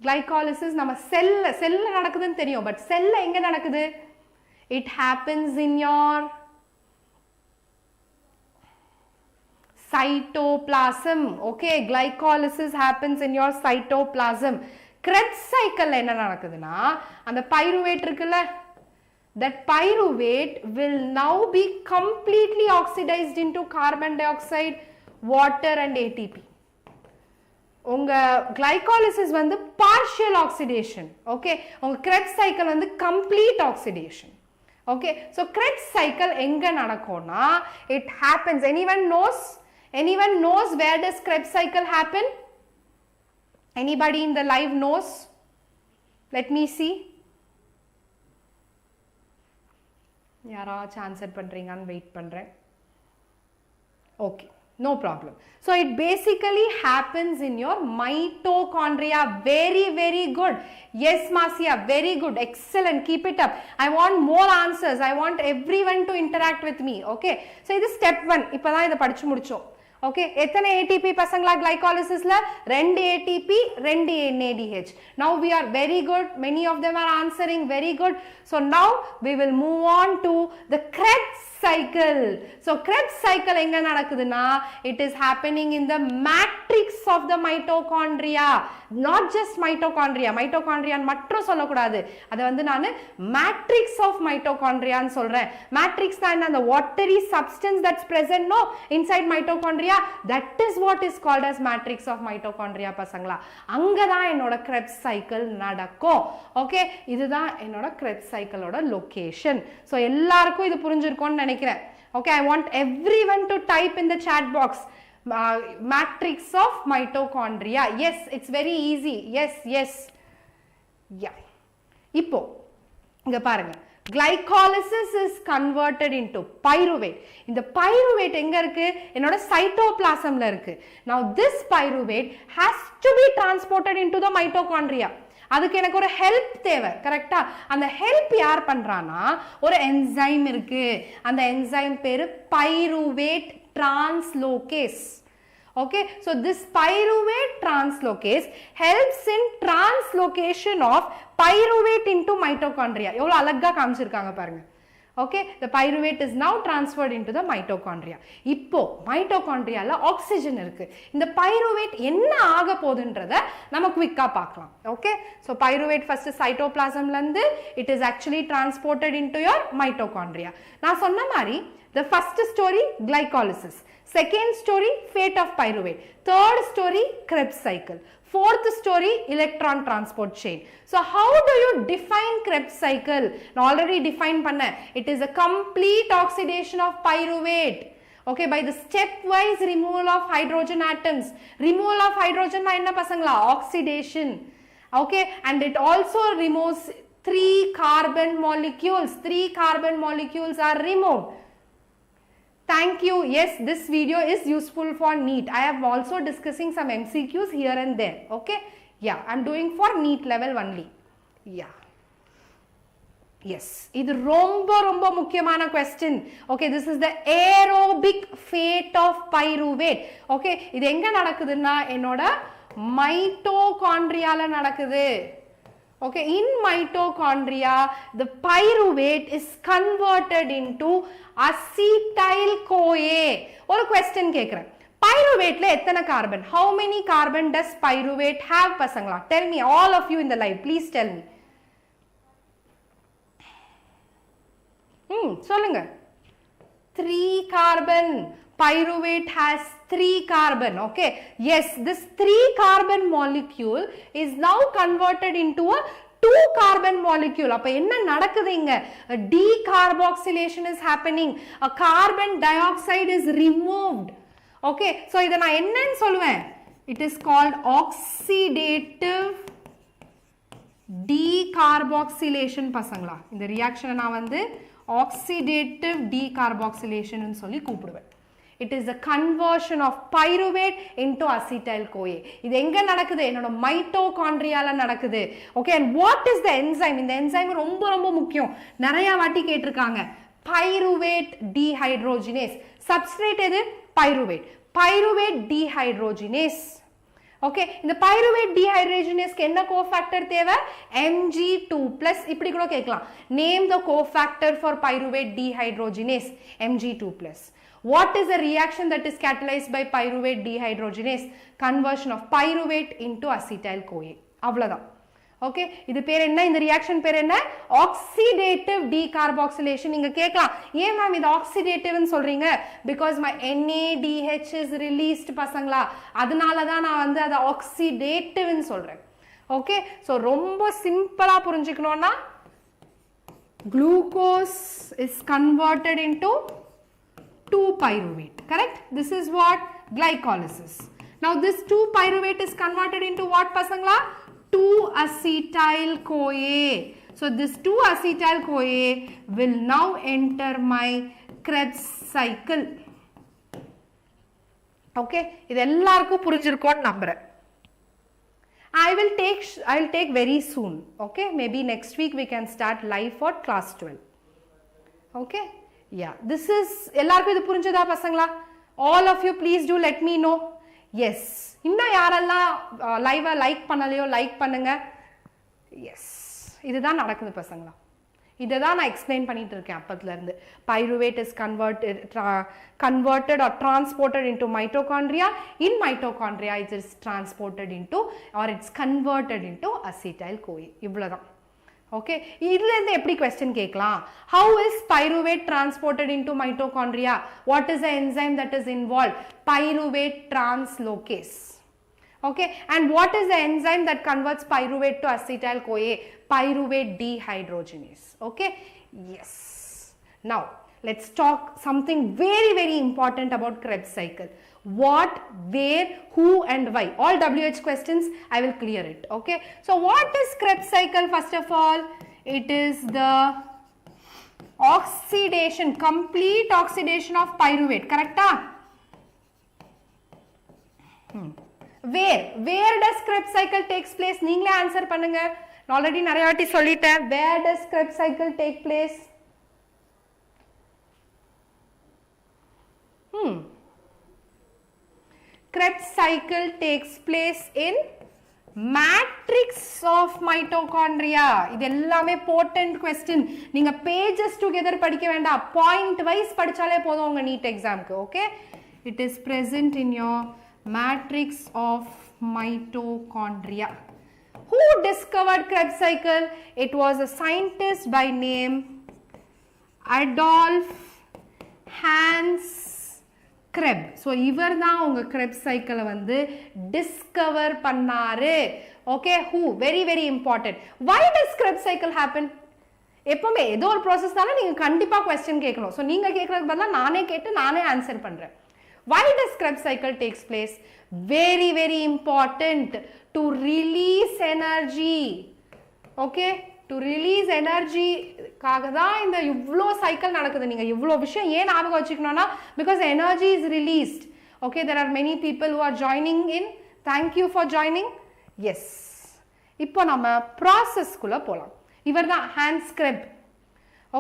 glycolysis நம்ம செல்ல நடக்குதுன்னு தெரியும், பட் செல்ல எங்க நடக்குது? it happens in your cytoplasm. Okay, glycolysis happens in your cytoplasm. Krebs cycle என்ன நடக்குதுன்னா, அந்த pyruvate இருக்குல்ல, that pyruvate will now be completely oxidized into carbon dioxide, water and ATP. உங்க glycolysis வந்து partial oxidation. Okay, உங்க Krebs cycle வந்து complete oxidation. Okay, so Krebs cycle எங்க நடக்கும்னா it happens. Anyone knows where does Krebs cycle happen? Anybody in the live knows? Let me see. யாராச்சும் answer பண்றீங்கன்னு wait பண்றேன். Okay, no problem. So it basically happens in your mitochondria. Very good. Yes, Marcia, very good. Excellent. Keep it up. I want more answers. I want everyone to interact with me. Okay, so this is step 1. இப்பதான் இத படிச்சு முடிச்சோம். Okay, எத்தனை ATP பசங்களா glycolysisல 2 ATP 2 NADH. Now we are very good. Many of them are answering very good. So now we will move on to the Krebs cycle. So Krebs cycle எங்க நடக்குதுன்னா it is happening in the matrix of the mitochondria. Not just mitochondria. Mitochondria மட்டும் சொல்லக்கூடாது. அது வந்து நான் matrix of mitochondria ன்னு சொல்றேன். Matrix தான் அந்த watery substance that's present no inside mitochondria. That is what is called as matrix of mitochondria பசங்களா. அங்கதான் என்னோட Krebs cycle நடக்கும். Okay, இதுதான் என்னோட Krebs cycle ஓட location. So எல்லாருக்கும் இது புரிஞ்சிருக்கும்னு நினைக்கிறேன். Okay, I want everyone to type in the chat box matrix of mitochondria. Yes, it's very easy. Yes. Yeah. இப்போ இங்க பாருங்க, glycolysis is converted into pyruvate. இந்த pyruvate எங்க இருக்கு? என்னோட cytoplasmல இருக்கு. Now this pyruvate has to be transported into the mitochondria. அதுக்கு எனக்கு ஒரு ஹெல்ப் தேவை, கரெக்டா? அந்த ஹெல்ப் யார் பண்றானா ஒரு என்சைம் இருக்கு. அந்த என்சைம் பேரு pyruvate translocase. Okay, so this pyruvate translocase helps in translocation of pyruvate into mitochondria. எவ்வளவு அழகா காமிச்சிருக்காங்க பாருங்க. Okay, the pyruvate is now transferred into the mitochondria. இப்போ mitochondriaல oxygen இருக்கு. இந்த pyruvate என்ன ஆக போகுதுன்றத நம்ம குவிக்கா பார்க்கலாம். Okay, so pyruvate first cytoplasmல இருந்து it is actually transported into your mitochondria. நான் சொன்ன மாதிரி the first story glycolysis, second story fate of pyruvate, third story Krebs cycle, fourth story electron transport chain. So how do you define Krebs cycle? நான் already define பண்ணேன். It is a complete oxidation of pyruvate. Okay, by the stepwise removal of hydrogen atoms. Removal of hydrogen na enna pasangla? Oxidation. Okay, and it also removes 3 carbon molecules. 3 carbon molecules are removed. Thank you. Yes, this video is useful for NEET. I am also discussing some MCQs here and there. Okay. Yeah, I am doing for NEET level only. Yeah. Yes. இது ரொம்ப முக்கியமான question. Okay, this is the aerobic fate of pyruvate. Okay, இது எங்க நடக்குதுன்னா என்னோட மைட்டோகாண்ட்ரியால நடக்குது. Okay, in mitochondria, the pyruvate is converted into acetyl-CoA. ஒரு question கேக்குறேன். Pyruvateல எத்தனை carbon? How many carbon does pyruvate have பசங்களா? Tell me, all of you in the live, please tell me. சொல்லுங்க. 3 carbon. Pyruvate has 3 carbon. Okay, yes, this 3 carbon molecule is now converted into a 2 carbon molecule. அப்ப என்ன நடக்குது இங்க? A decarboxylation is happening. A carbon dioxide is removed. Okay, so இத நான் என்னன்னு சொல்லுவேன்? It is called oxidative decarboxylation பசங்களா. இந்த ரியாக்ஷனை நான் வந்து oxidative decarboxylation ன்னு சொல்லி கூப்பிடுவேன். It is a conversion of pyruvate into acetyl-CoA. இது எங்க நடக்குது? என்னோட மைட்டோகாண்ட்ரியால நடக்குது. Okay, and what is the enzyme? இந்த enzyme ரொம்ப முக்கியம். நிறைய வாட்டி கேட்டிருக்காங்க. Pyruvate dehydrogenase. Substrate எது? Pyruvate. Pyruvate dehydrogenase. Okay, இந்த pyruvate dehydrogenase என்ன cofactor தேவை? Mg2+. இப்படி கூட கேட்கலாம். Name the cofactor for pyruvate dehydrogenase. Mg2+. What is the reaction that is catalyzed by pyruvate dehydrogenase? Conversion of pyruvate into acetyl-CoA. அவ்வளவுதான். Okay இது பேர் என்ன இந்த ரியாக்ஷன் பேர் என்ன ஆக்சிடேட்டிவ் டீகார்பாக்சிலேஷன் நீங்க கேட்கலாம் ஏன் மேம் இது ஆக்சிடேட்டிவ்னு சொல்றீங்க because my NADH is released பசங்களா அதனால தான் நான் வந்து அது ஆக்சிடேட்டிவ்னு சொல்றேன் ஓகே சோ ரொம்ப சிம்பிளா புரிஞ்சுக்கணும்னா glucose is converted into 2-pyruvate correct this is what glycolysis now this 2-pyruvate is converted into what pasangla 2-acetyl CoA so this 2-acetyl CoA will now enter my Krebs cycle okay idu ellarku purinjirukonu nambren I will take very soon okay maybe next week we can start live for class 12 okay yeah this is ellarku idu purinjada pasangala all of you please do let me know yes inna yaralla live like பண்ணலையோ like பண்ணுங்க yes இதுதான் நடக்குது பசங்களா இத தான் நான் explain பண்ணிட்டு இருக்கேன் அப்பத்துல இருந்து pyruvate is converted or transported into mitochondria in mitochondria it is transported into or it's converted into acetyl CoA இவ்வளவுதான் okay இதுல இருந்து எப்படி क्वेश्चन கேட்கலாம் how is pyruvate transported into mitochondria what is the enzyme that is involved pyruvate translocase okay and what is the enzyme that converts pyruvate to acetyl CoA pyruvate dehydrogenase okay yes now let's talk something very important about Krebs cycle what where who and why all WH questions I will clear it okay so what is Krebs cycle first of all it is the oxidation complete oxidation of pyruvate correct where does Krebs cycle takes place நீங்களே answer பண்ணுங்க நான் already நிறைய வாட்டி சொல்லிட்டேன் where does Krebs cycle take place Krebs cycle takes place in matrix of mitochondria இது எல்லாமே potent question நீங்க pages together படிக்க வேண்டாம் point wise படிச்சாலே போதும் உங்க NEET examக்கு okay it is present in your matrix of mitochondria who discovered Krebs cycle it was a scientist by name Adolf Hans Krebs so இவர் தான் உங்க Krebs cycle வந்து discover பண்ணாரு okay who very important why does Krebs cycle happen எப்பவுமே ஏதோ ஒரு processனால நீங்க கண்டிப்பா question கேட்கணும் so நீங்க கேக்குறதுக்கு பதிலா நானே கேட்டு நானே ஆன்சர் பண்றேன் why does Krebs cycle takes place very important to release energy okay to release energy காக தான் இந்த இவ்ளோ சைக்கிள் நடக்குது நீங்க இவ்ளோ விஷயம் ஏன் ஞாபகம் வச்சுக்கணும்னா because energy is released okay there are many people who are joining in thank you for joining yes இப்போ நம்ம process குள்ள போலாம் இவர்தான் Hans Krebs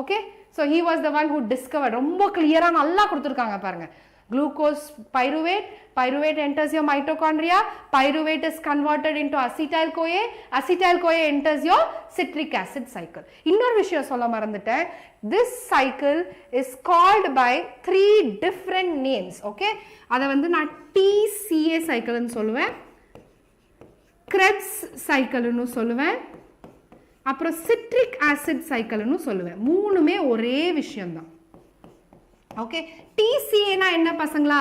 okay so he was the one who discovered ரொம்ப கிளியரா நல்லா கொடுத்திருக்காங்க பாருங்க glucose pyruvate enters your mitochondria pyruvate is converted into acetyl CoA enters your citric acid cycle இன்னொரு விஷயம் சொல்ல மறந்துட்டேன் this cycle is called by 3 different names okay அத வந்து நான் TCA cycle னு சொல்லுவேன் Krebs cycle னு சொல்லுவேன் அப்புறம் citric acid cycle னு சொல்லுவேன் மூணுமே ஒரே விஷயம் தான் okay TCA னா என்ன பசங்களா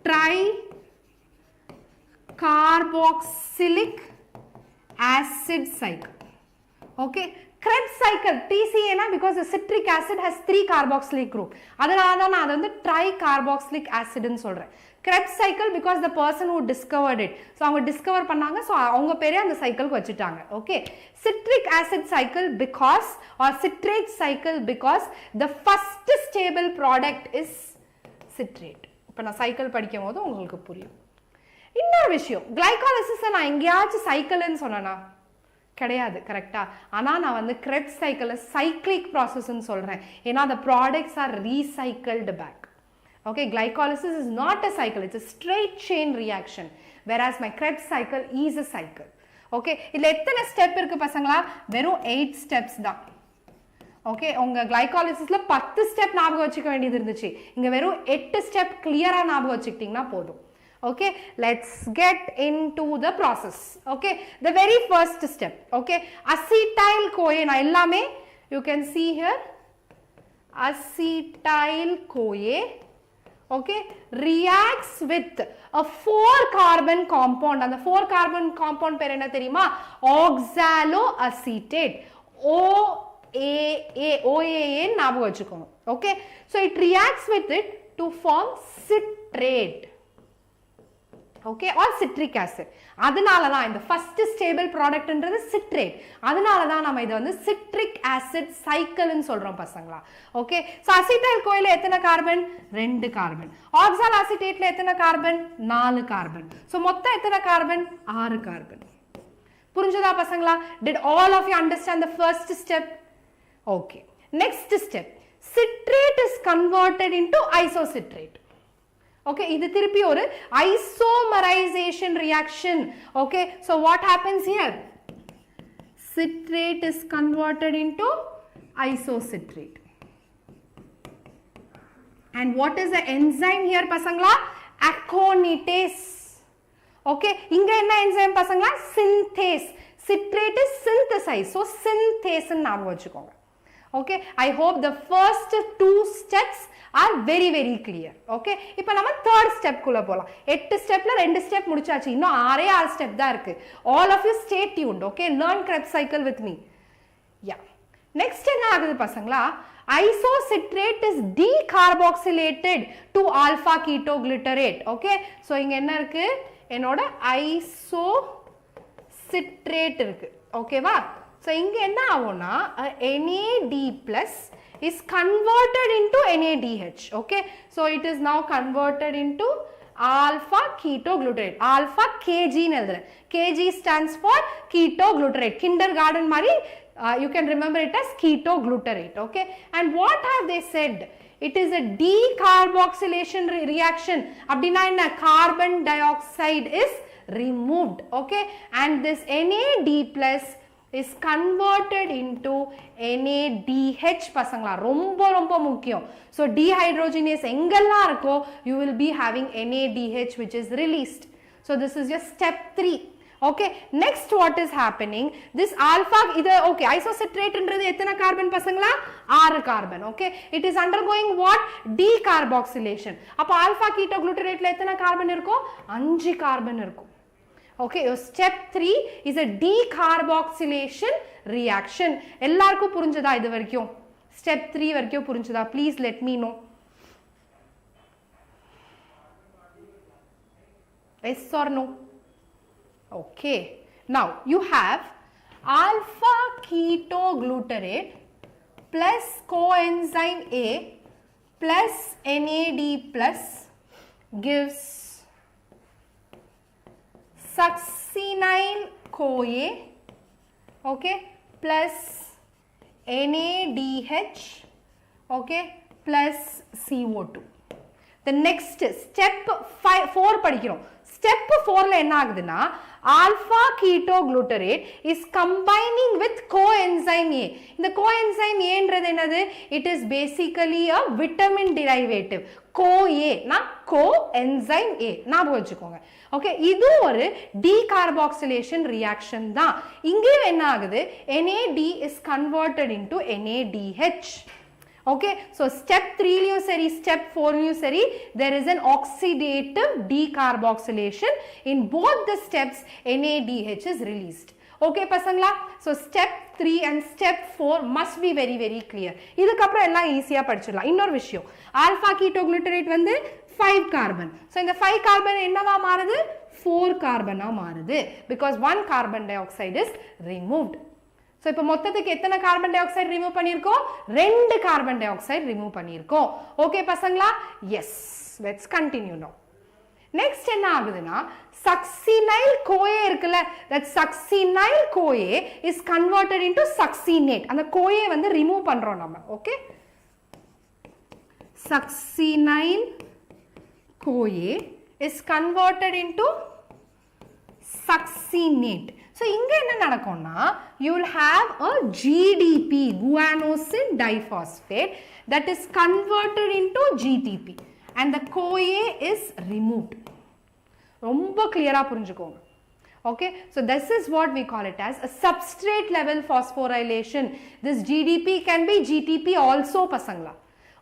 tri carboxylic acid cycle okay Krebs cycle TCA na because the citric acid has 3 carboxylic group அதனால தான் நான் அது வந்து tri carboxylic acid ன்னு சொல்றேன் Krebs cycle because the person who discovered it so அவங்க discover பண்ணாங்க so அவங்க பேரே அந்த சைக்கிளுக்கு வச்சிட்டாங்க okay citric acid cycle because or citrate cycle because the first stable product is citrate இப்ப நான் சைக்கிள் படிக்கும்போது உங்களுக்கு புரியும் இன்னொரு விஷயம் glycolysis நான் எங்கயாச்சும் சைக்கிள்னு சொன்னேனா கிடையாது கரெக்ட்டா ஆனா நான் வந்து Krebs cycle cyclic process ன்னு சொல்றேன் ஏனா the products are recycled back okay glycolysis is not a cycle it's a straight chain reaction whereas my Krebs cycle is a cycle okay இதுல எத்தனை ஸ்டெப் இருக்கு பசங்களா வெறும் 8 ஸ்டெப்ஸ் தான் okay உங்க glycolysisல 10 ஸ்டெப் ஞாபகம் வச்சுக்க வேண்டியது இருந்துச்சு இங்க வெறும் 8 ஸ்டெப் கிளியரா ஞாபகம் வச்சுக்கிட்டீங்கன்னா போதும் Okay, let's get into the process. Okay, the very first step. Okay, acetyl-CoA na ellame you can see here, acetyl-CoA, okay, reacts with a 4-carbon compound. And the 4-carbon compound per enna theriyuma, oxaloacetate, OAA ஞாபகம் வச்சுக்கோங்க. Okay, so it reacts with it to form citrate, okay, or citric acid. அதனால தான் இந்த first stable product ன்றது citrate. அதனால தான் நாம இத வந்து citric acid cycle ன்னு சொல்றோம் பசங்களா. Okay, so acetyl CoA ல எத்தனை கார்பன்? 2 கார்பன். oxaloacetate ல எத்தனை கார்பன்? 4 கார்பன். so மொத்தம் எத்தனை கார்பன்? 6 கார்பன். புரிஞ்சதா பசங்களா? Did all of you understand the first step? Okay, next step, citrate is converted into isocitrate. Okay, இது திருப்பி ஒரு isomerization reaction. Okay, so what happens here? Citrate is converted into isocitrate. And what is the enzyme here pasangla? Aconitase. Okay, inga enna enzyme pasangla? Synthase. Citrate is synthesized, so synthase nu ஞாபகம் வச்சுக்கோங்க. Okay, I hope the first 2 steps are very clear. Okay, இப்போ நம்ம third step குள்ள போலாம். 8 ஸ்டெப்ல 2 step முடிச்சாச்சு, இன்னும் 6 step தான் இருக்கு. All of you stay tuned. Okay, learn Krebs cycle with me. Yeah, next என்ன ஆகுது பசங்களா? Isocitrate is decarboxylated to alpha ketoglutarate. Okay, so இங்க என்ன இருக்கு? என்னோட isocitrate இருக்கு. ஓகேவா? so இங்க என்ன ஆகும்னா NAD+ is converted into NADH. Okay, so it is now converted into alpha ketoglutarate. Alpha Kg nu eludren. Kg stands for ketoglutarate. Kindergarten mari you can remember it as ketoglutarate. Okay, and what have they said? It is a decarboxylation reaction. Abdina enna? Carbon dioxide is removed. Okay, and this NAD+ is converted into NADH பசங்களா. ரொம்ப முக்கியம். so dehydrogenase எங்கெல்லாம் இருக்கோ you will be having NADH which is released. so this is just step 3. okay, next what is happening? this alpha இது okay, isocitrate ன்றது எத்தனை carbon பசங்களா? 6 carbon. okay, it is undergoing what? decarboxylation. அப்ப alpha ketoglutarate ல எத்தனை carbon இருக்கும்? 5 carbon இருக்கும். okay, step 3 is a decarboxylation reaction. எல்லாருக்கும் புரிஞ்சதா இது வரைக்கும்? step 3 வரைக்கும் புரிஞ்சதா? please let me know. yes or no? okay, now you have alpha ketoglutarate plus coenzyme A plus NAD+ gives succinyl-CoA, okay, plus NADH, okay, plus CO2. the next step 4 படிக்கிறோம். step 4 ல என்ன ஆகுதுன்னா alpha ketoglutarate is combining with coenzyme A. இந்த coenzyme A ன்றது என்னது? it is basically a vitamin derivative. CoA na coenzyme A ஞாபகம் வச்சுக்கோங்க. okay, இது ஒரு decarboxylation reaction தான். இங்கேயும் என்ன ஆகுது? NAD is converted into NADH. okay, so step 3 லியும் சரி step 4 லியும் சரி there is an oxidative decarboxylation. in both the steps NADH is released. okay பசங்களா, so step 3 and step 4 must be very clear. இதுக்கு அப்புறம் எல்லாம் ஈஸியா படிச்சிடலாம். இன்னொரு விஷயம், alpha ketoglutarate வந்து 5 கார்பன். so இந்த 5 கார்பன் என்னவா மாறுது? 4 கார்பனா மாறுது because 1 carbon dioxide is removed. so இப்போ மொத்தத்துக்கு எத்தனை கார்பன் டை ஆக்சைடு ரிமூவ் பண்ணிருக்கோம்? 2 கார்பன் டை ஆக்சைடு ரிமூவ் பண்ணிருக்கோம். ஓகே பசங்களா? yes, let's continue now. next என்ன ஆகுதுன்னா succinyl-CoA இருக்குல்ல, that succinyl-CoA is converted into succinate. அந்த CoA வந்து ரிமூவ் பண்றோம் நம்ம. Okay, succinyl-CoA is converted into succinate. so இங்க என்ன நடக்கும்னா you will have a GDP, guanosine diphosphate, that is converted into GTP and the CoA is removed. ரொம்ப clear-ஆ புரிஞ்சுக்கோங்க. Okay, so this is what we call it as a substrate level phosphorylation. This GDP can be GTP also pasangla.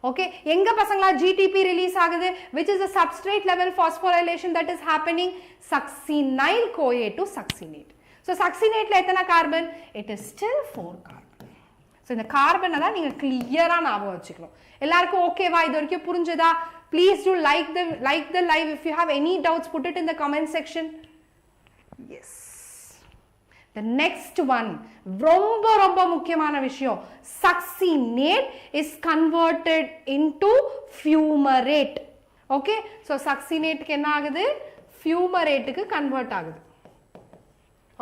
Okay, enga pasangla GTP release agudhu, which is a substrate level phosphorylation that is happening succinyl CoA to succinate. So succinate la ethana carbon? It is still 4 carbon. So இந்த carbon la neenga clear-ஆ ஞாபகம் வச்சுக்கணும். எல்லாருக்கும் ஓகேவா? இது வரைக்கும் புரிஞ்சதா? Please do like the live. If you have any doubts, put it in the comment section. Yes. The next one, ரொம்ப முக்கியமான விஷயம், succinate is converted into fumarate. Okay, so succinate க்கு என்ன ஆகுது? fumarate க்கு convert ஆகுது.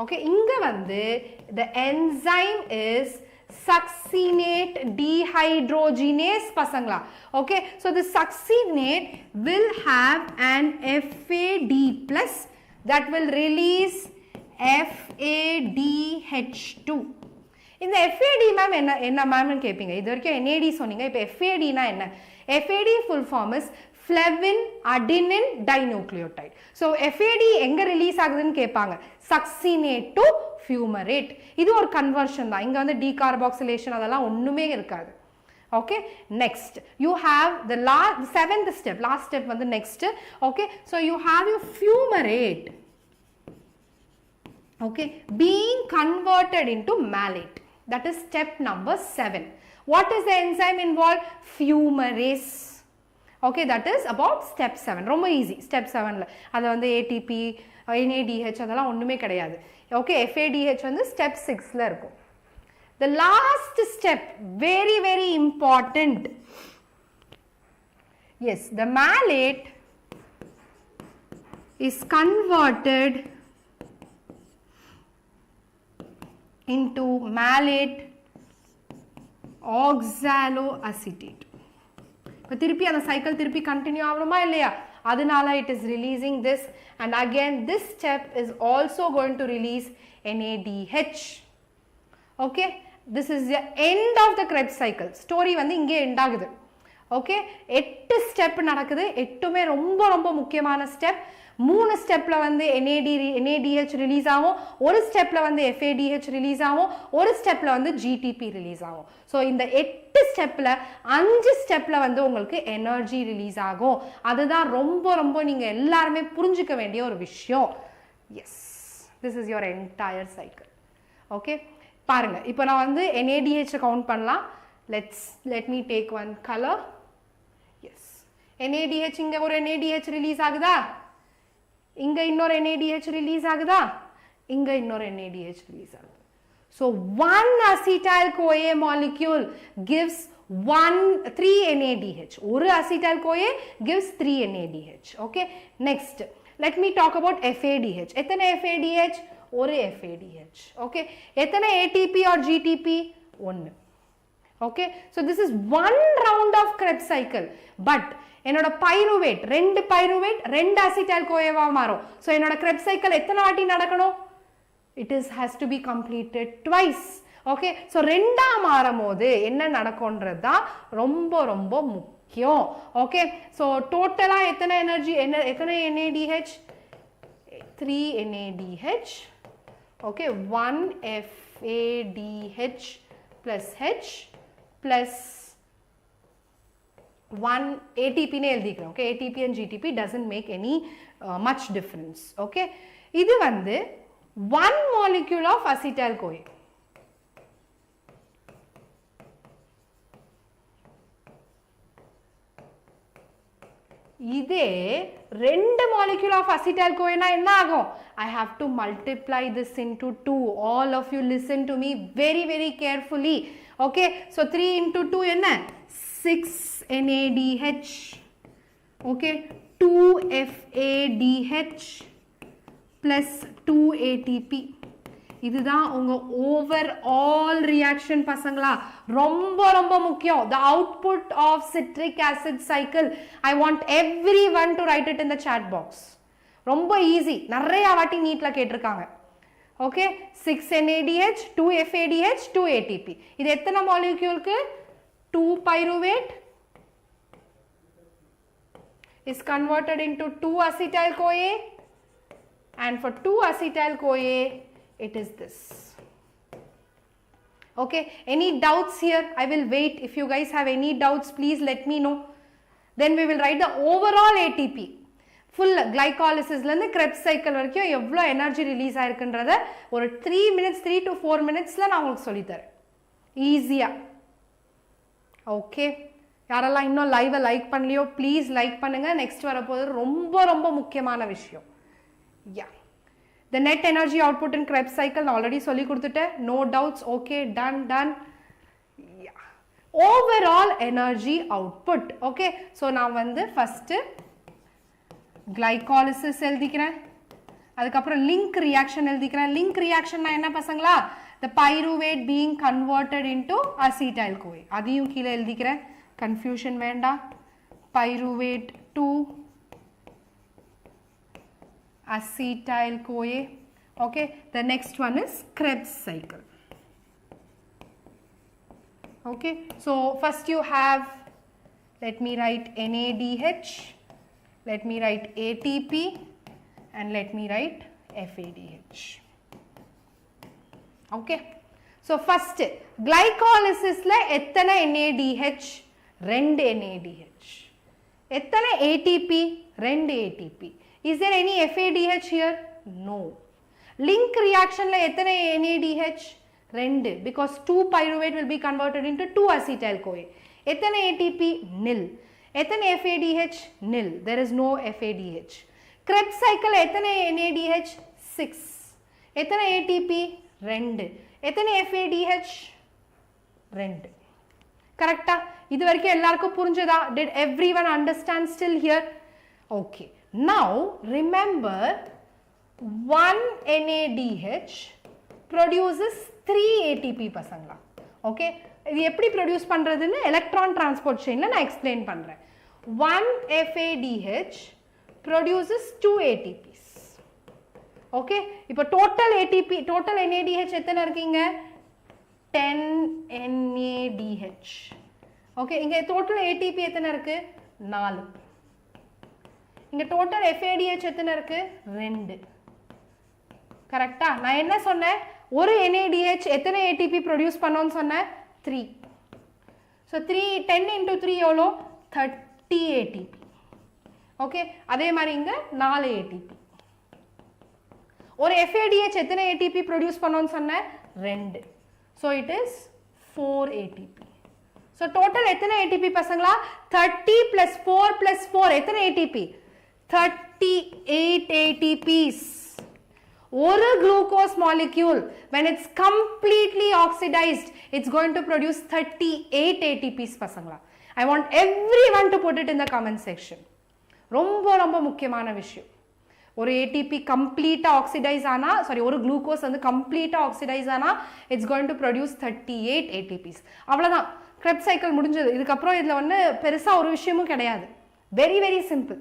Okay, இங்க வந்து the enzyme is succinate dehydrogenase pasangla. Okay, so the succinate will have an FAD plus that will release FADH2. இந்த FAD ma'am என்ன ma'am னு கேப்பீங்க. இது வரைக்கும் NAD சொன்னீங்க. இப்போ FAD னா என்ன? FAD full form is flavin adenine dinucleotide. So FAD எங்க ரிலீஸ் ஆகுதுன்னு கேட்பாங்க. succinate to fumarate. இது ஒரு கன்வர்ஷன் தான். இங்க வந்து decarboxylation அதெல்லாம் ஒண்ணுமே இருக்காது. Okay, next you have the seventh step, last step வந்து next. Okay, so you have your fumarate, okay, being converted into malate. That is step number 7. What is the enzyme involved? Fumarase. Okay, that is about step 7. ரொம்ப easy. step 7 ல அது வந்து ATP NADH அதெல்லாம் ஒண்ணுமே கிடையாது. Okay, FADH வந்து step 6 ல இருக்கும். The last step, very important. Yes, the malate is converted into malate oxaloacetate. இப்போ திருப்பி அந்த சைக்கிள் திருப்பி கண்டினியூ ஆகணுமா இல்லையா? அதனால it is releasing this, and again this step is also going to release NADH. Okay, this is the end of the Krebs cycle. Story வந்து இங்கே end ஆகுது. Okay, 8 ஸ்டெப் நடக்குது. 8மே ரொம்ப முக்கியமான ஸ்டெப். 3 ஸ்டெப்ல வந்து NADH ரிலீஸ் ஆகும், ஒரு ஸ்டெப்ல வந்து FADH ரிலீஸ் ஆகும், ஒரு ஸ்டெப்ல வந்து GTP ரிலீஸ் ஆகும். ஸோ இந்த 8 ஸ்டெப்ல 5 ஸ்டெப்ல வந்து உங்களுக்கு எனர்ஜி ரிலீஸ் ஆகும். அதுதான் ரொம்ப நீங்க எல்லாருமே புரிஞ்சுக்க வேண்டிய ஒரு விஷயம். Yes, this is your entire cycle. Okay, பாருங்க, இப்போ நான் வந்து NADH கவுண்ட் பண்ணலாம். let me take one color. Yes, NADH இங்க ஒரு NADH ரிலீஸ் ஆகுதா? இங்க இன்னொரு NADH ரிலீஸ் ஆகுதா? இங்க இன்னொரு NADH ரிலீஸ் ஆகுது. So one acetyl CoA molecule gives 3 NADH. ஒரு acetyl CoA gives 3 NADH. Okay, next let me talk about FADH. எத்தனை FADH? ஒரு FADH. Okay, எத்தனை ATP or GTP? 1. Okay, so this is one round of Krebs cycle. But என்னோட pyruvate 2 pyruvate 2 acetyl கோஏவா மாறும். So என்னோட Krebs cycle எத்தனை வாட்டி நடக்கணும்? It has to be completed twice. Okay, so 2ஆ மாறும் போது என்ன நடக்கும்ன்றது தான் ரொம்ப முக்கியம். Okay, so டோட்டலா எத்தனை எனர்ஜி, எத்தனை NADH? 3 NADH. Okay, 1 FADH plus H plus 1 ATP ne எழுதிக்கிறோம். Okay, ATP and GTP doesn't make any much difference. Okay, இது வந்து 1 molecule of acetyl CoA. இதே 2 molecule of acetyl CoA na என்ன ஆகும்? I have to multiply this into 2. All of you listen to me very carefully. Okay, so 3 into 2 என்ன? 6 NADH. Okay, 2 FADH plus 2 ATP. இதுதான் உங்க overall reaction பசங்களா. ரொம்ப முக்கியம். The output of citric acid cycle. I want everyone to write it in the chat box. ரொம்ப easy. நிறைய வாட்டி நீட்ல கேட்டிருக்காங்க. Okay, 6 NADH, 2 FADH, 2 ATP. இது எத்தனை moleculeக்கு? 2 pyruvate is converted into 2 acetyl CoA and for 2-acetyl-CoA it is this. Okay, any doubts here? I will wait. If you guys have any doubts, please let me know. Then we will write the overall ATP. Full glycolysis la irundhu Krebs cycle varaikkum evlo energy release aayirukன்றத ஒரு 3 minutes 3 to 4 minutes la நான் உங்களுக்கு சொல்லி தரேன் ஈஸியா. Okay, யாரெல்லாம் இன்னும் லைவை like பண்ணலையோ please like பண்ணுங்க. நெக்ஸ்ட் வரப்போது ரொம்ப ரொம்ப முக்கியமான விஷயம். யா, the net energy output in Krebs cycle நான் ஆல்ரெடி சொல்லி கொடுத்துட்டேன். No doubts. Okay, done. Yeah. Overall energy output. Okay, so நான் வந்து first glycolysis எழுதிக்கிறேன். அதுக்கப்புறம் link reaction எழுதிக்கிறேன். link reaction நான் என்ன பசங்களா? The pyruvate being converted into acetyl-CoA. அதையும் கீழே எழுதிக்கிறேன். Confusion வேண்டாம். Pyruvate to acetyl-CoA. Okay, the next one is Krebs cycle. Okay, so first you have, let me write NADH, let me write ATP, and let me write FADH. Okay, so first glycolysis la எத்தனை NADH? 2 NADH. எத்தனை ATP? 2 ATP. Is there any FADH here? No. Link reaction la எத்தனை NADH? 2, because 2 pyruvate will be converted into 2-acetyl-CoA. எத்தனை ATP? Nil. எத்தனை FADH? Nil. There is no FADH. Krebs cycle எத்தனை NADH? 6. எத்தனை ATP? 2. எத்தனை FADH? 2. கரெக்டா? இது வரைக்கும் எல்லாருக்கும் புரிஞ்சதா? Did everyone understand still here? Okay. Now remember, 1 NADH produces 3 ATP பசங்களா. Okay, இது எப்படி ப்ரொடியூஸ் பண்றதுன்னு எலக்ட்ரான் டிரான்ஸ்போர்ட் செயின்ல நான் எக்ஸ்பிளைன் பண்றேன். 1 FADH produces 2 ATPs. Okay, இப்போ டோட்டல் ATP டோட்டல் NADH எத்தனை இருக்கீங்க? 10 NADH. Okay, இங்க டோட்டல் ATP எத்தனை இருக்கு? 4. இங்க டோட்டல் FADH எத்தனை இருக்கு? 2. கரெக்ட்டா? நான் என்ன சொன்னேன்? ஒரு NADH எத்தனை ATP ப்ரொடியூஸ் பண்ணோம்னு சொன்னேன்? 3. So 10 into 3 எவ்வளோ? 30 ATP. ஓகே, அதே மாதிரி இங்க 4 ATP. ஒரு FADH எத்தனை ATP ப்ரொடியூஸ் பண்ணோம்னு சொன்னேன்? 2. So it is 4 ATP. So total எத்தனை ATP பசங்களா? 30 plus 4 plus 4 எத்தனை ATP? 38 ATPs. ஒரு glucose molecule, when it's completely oxidized, it's going to produce 38 ATPs பசங்களா. I want everyone to put it in the comment section. ரொம்ப ரொம்ப முக்கியமான விஷயம். ஒரு ATP கம்ப்ளீட்டா ஆக்சிடைஸ் ஆனா, ஒரு குளுக்கோஸ் வந்து கம்ப்ளீட்டா ஆக்சிடைஸ் ஆனா, it's going to produce 38 ATPs. அவ்வளவுதான், Krebs cycle முடிஞ்சது. இதுக்கப்புறம் இதுல வந்து பெருசா ஒரு விஷயமும் கிடையாது. Very very simple.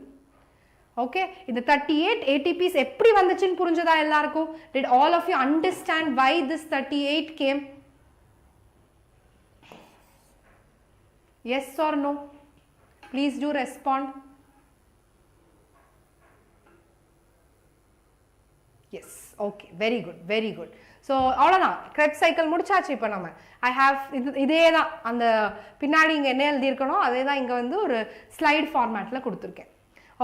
ஓகே, இந்த 38 ATPs எப்படி வந்துச்சுன்னு புரிஞ்சதா எல்லாருக்கும்? Did all of you understand why this 38 came? Yes or no? Please do respond. Yes, okay, very good, very good. So அவ்வளோதான், Krebs cycle முடிச்சாச்சு. இப்போ நம்ம இதே தான், அந்த பின்னாடி இங்கே என்ன எழுதியிருக்கணும் அதே தான் இங்கே வந்து ஒரு ஸ்லைட் ஃபார்மேட்டில் கொடுத்துருக்கேன்.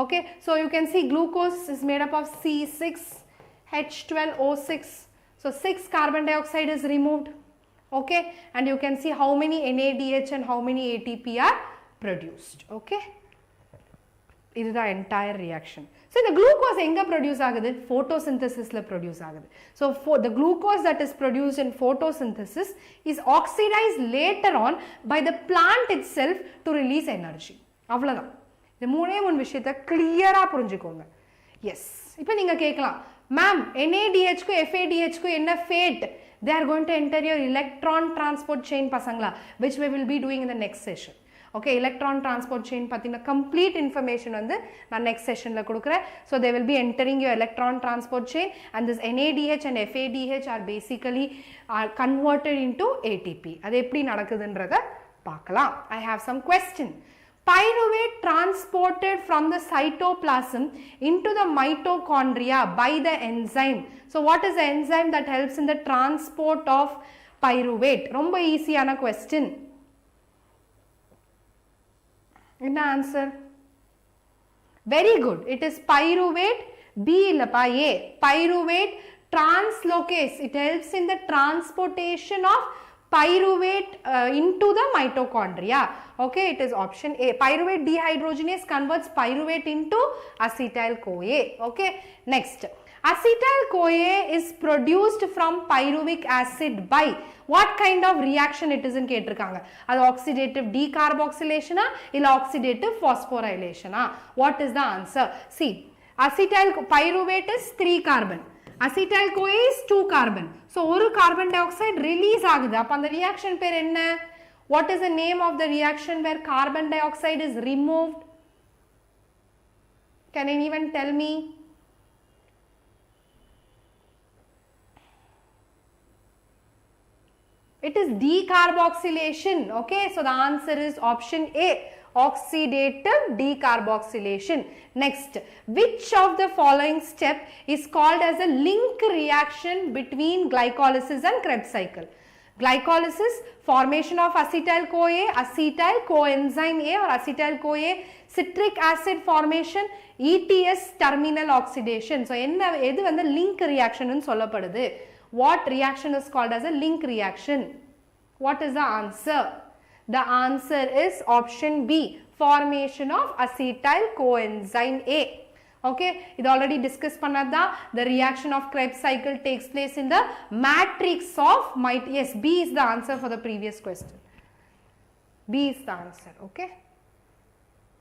Okay, so you can see glucose is made up of C6H12O6. So 6 carbon dioxide is removed. Okay, and you can see how many NADH and how many ATP are produced. Okay, this is the entire reaction. So the glucose enga produce agudhu? Photosynthesis la produce agudhu. So the glucose that is produced in photosynthesis is oxidized later on by the plant itself to release energy. அவ்வளவுதான். இந்த மூணே விஷயத்தை கிளியரா புரிஞ்சுக்கோங்க. S, இப்போ நீங்க கேட்கலாம், ma'am NADHக்கும் FADHக்கும் என்ன fat? They are going to enter your electron transport chain பசங்களா, which we will be doing in the next session. Okay, electron transport chain பத்தின complete information வந்து நான் next sessionல கொடுக்குறேன். So they will be entering your electron transport chain, and this NADH and FADH are basically converted into ATP. அது எப்படி நடக்குதுன்றத பார்க்கலாம். I have some question. Pyruvate transported from the cytoplasm into the mitochondria by the enzyme. So what is the enzyme that helps in the transport of pyruvate? Romba easy ana question. Enna answer? Very good. It is pyruvate. B illappa A. Pyruvate translocase. It helps in the transportation of pyruvate into the mitochondria. Okay, it is option A. Pyruvate dehydrogenase converts pyruvate into acetyl-CoA. Okay, next. Acetyl-CoA is produced from pyruvic acid by what kind of reaction it is in ketirukanga? Adu oxidative decarboxylation illa oxidative phosphorylation. What is the answer? See, acetyl pyruvate is 3 carbon. Acetyl-CoA is 2 carbon. So, one carbon dioxide release agudhu. Appo the reaction per enna? What is the name of the reaction where carbon dioxide is removed? Can anyone tell me? It is decarboxylation. Okay, so the answer is option A. Oxidative decarboxylation. Next, which of the following step is called as a link reaction between glycolysis and Krebs cycle? Glycolysis, formation of acetyl-CoA, acetyl coenzyme A or acetyl-CoA, citric acid formation, ETS terminal oxidation. So, edu vanda link reaction nu sollapadudhu. What reaction is called as a link reaction? What is the answer? The answer is option B, formation of acetyl coenzyme A. Okay, it already discussed pannada. The reaction of Krebs cycle takes place in the matrix of yes, B is the answer for the previous question. B is the answer. Okay,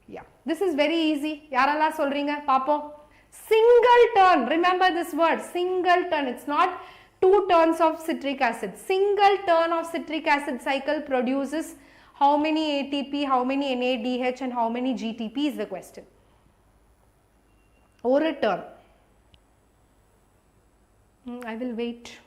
yeah, this is very easy. Yaralla solringa paapom. Single turn, remember this word, single turn. It's not 2 turns of citric acid. Single turn of citric acid cycle produces how many ATP, how many NADH and how many GTP is the question. Or a turn. I will wait.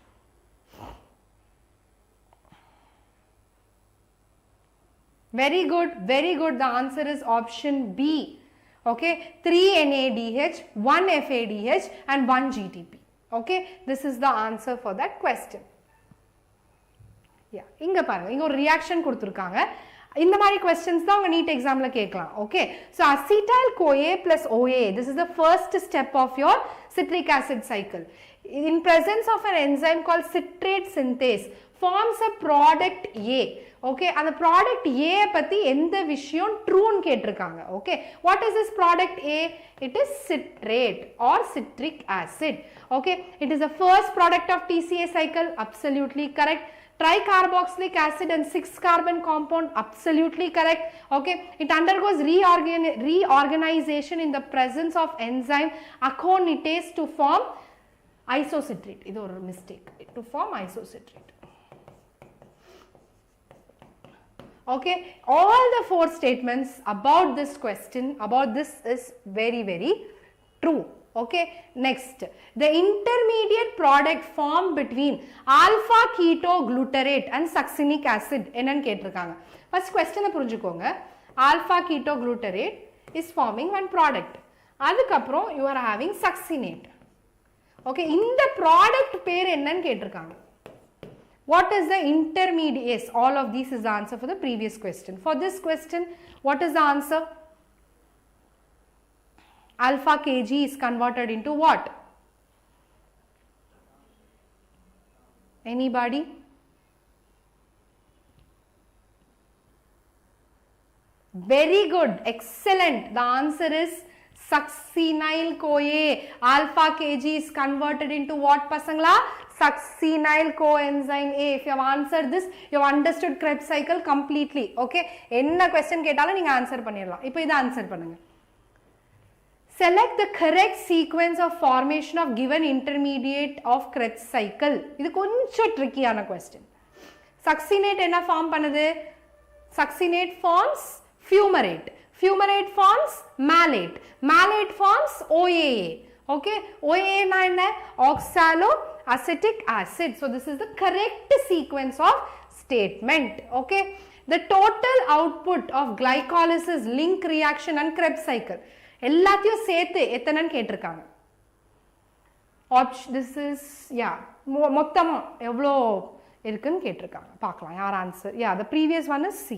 Very good, very good. The answer is option B. Okay, 3 NADH, 1 FADH and 1 GTP. Okay, this is the answer for that question. Yeah, inga paranga, inga or reaction kuduthirukanga. இந்த மாதிரி questions தான் உங்க NEET examல கேட்கலாம். Okay, so acetyl-CoA plus OA, this is the first step of your citric acid cycle. In presence of an enzyme called citrate synthase, forms a product A. Okay, and the product A பத்தி எந்த விஷயம் true ன்னு கேட்டிருக்காங்க. Okay, what is this product A? It is citrate or citric acid. Okay, it is the first product of TCA cycle. Absolutely correct. Tricarboxylic acid and 6 carbon compound, absolutely correct. Okay, it undergoes reorganization in the presence of enzyme aconitase to form isocitrate. This is a mistake. To form isocitrate. Okay, all the 4 statements about this question, about this is very, very true. Okay, next, the intermediate product formed between alpha ketoglutarate and succinic acid ennan ketirukanga. First question புரிஞ்சுக்கோங்க. Alpha ketoglutarate is forming one product. அதுக்கப்புறம் you are having succinate. Okay, இந்த product பேர் என்னன்னு கேட்டிருக்காங்க. What is the intermediate? Yes, all of these is the answer for the previous question. For this question, what is the answer? Alpha Kg is converted into what? Anybody? Very good, excellent. The answer is succinyl-CoA. Alpha Kg is converted into what, pasangla? Succinyl coenzyme A. If you have answered this, you have understood Krebs cycle completely. Okay, enna question கேட்டாலும் நீங்க answer பண்ணிடலாம். இப்போ இத answer பண்ணுங்க. Select the correct sequence of formation of given intermediate of Krebs cycle. இது கொஞ்சம் ட்ரிக்கியான question. Succinate என்ன form பண்ணுது? Succinate forms fumarate. Fumarate forms malate. Malate forms OAA. Okay, OAA na enna? Oxaloacetic acid. So this is the correct sequence of statement. Okay, the total output of glycolysis link reaction and Krebs cycle எல்லாத்தையும் சேர்த்து எத்தனைன்னு கேட்டிருக்காங்க. This is, yeah, மொத்தமா எவ்வளோ இருக்குன்னு கேட்டிருக்காங்க. பார்க்கலாம் யார் answer. Yeah, the previous one is C.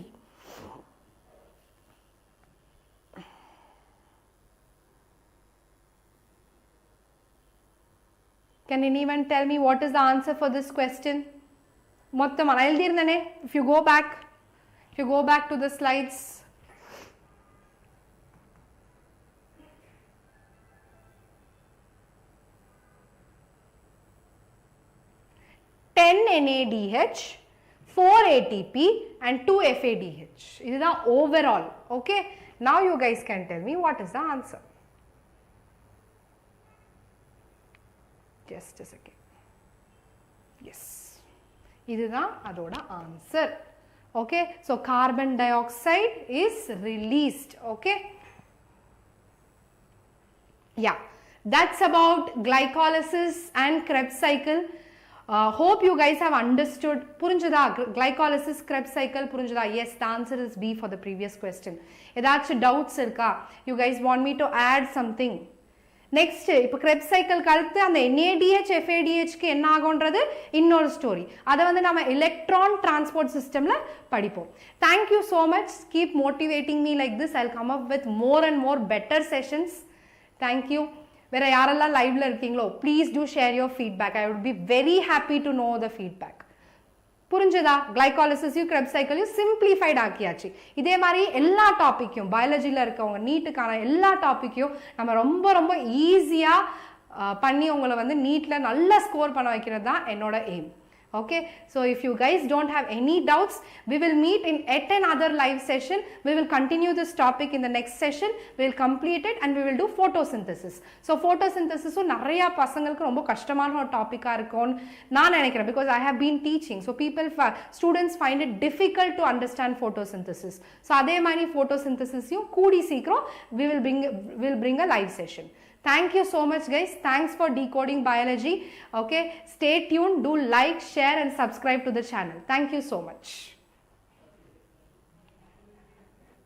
Can anyone tell me what is the answer for this question? மொத்தமா நான் எழுதியிருந்தேனே. If you go back to the slides. NADH, 4 ATP and 2 FADH. This is the overall. Okay. Now you guys can tell me what is the answer. Just a second. Yes. This is the answer. Okay. So carbon dioxide is released. Okay. Yeah. That's about glycolysis and Krebs cycle. Hope you guys have understood. Purinjada glycolysis Krebs cycle purinjada. Yes, the answer is B for the previous question. Edachu doubts irka? You guys want me to add something? Next, ipo Krebs cycle kaluthu and NADH FADH ku enna agondrathu innor story. Adha vandu nama electron transport system la padipom. Thank you so much. Keep motivating me like this. I'll come up with more and more better sessions. Thank you. Where யாரெல்லாம் லைவ்ல இருக்கீங்களோ please do share your feedback. I would be very happy to know the feedback. புரிஞ்சதா? glycolysis Krebs cycle simplified ஆக்கியாச்சு. இதே மாதிரி எல்லா டாபிக்கையும் பயாலஜில இருக்கவங்க நீட்டுக்கான எல்லா டாபிக்கையும் நம்ம ரொம்ப ரொம்ப ஈஸியா பண்ணி உங்களை வந்து நீட்ல நல்ல ஸ்கோர் பண்ண வைக்கிறது தான் என்னோட aim. Okay, so if you guys don't have any doubts, we will meet in yet another live session. We will continue this topic in the next session. We will complete it and we will do photosynthesis. So photosynthesis நிறைய பசங்களுக்கு ரொம்ப கஷ்டமான ஒரு டாபிக்கா இருக்கும்னு நான் நினைக்கிறேன், because I have been teaching. So students find it difficult to understand photosynthesis. So அதே மாதிரி photosynthesis-யும் கூடி சீக்கிரம் we will bring a live session. Thank you so much guys. Thanks for decoding biology. Okay, stay tuned, do like, share and subscribe to the channel. Thank you so much.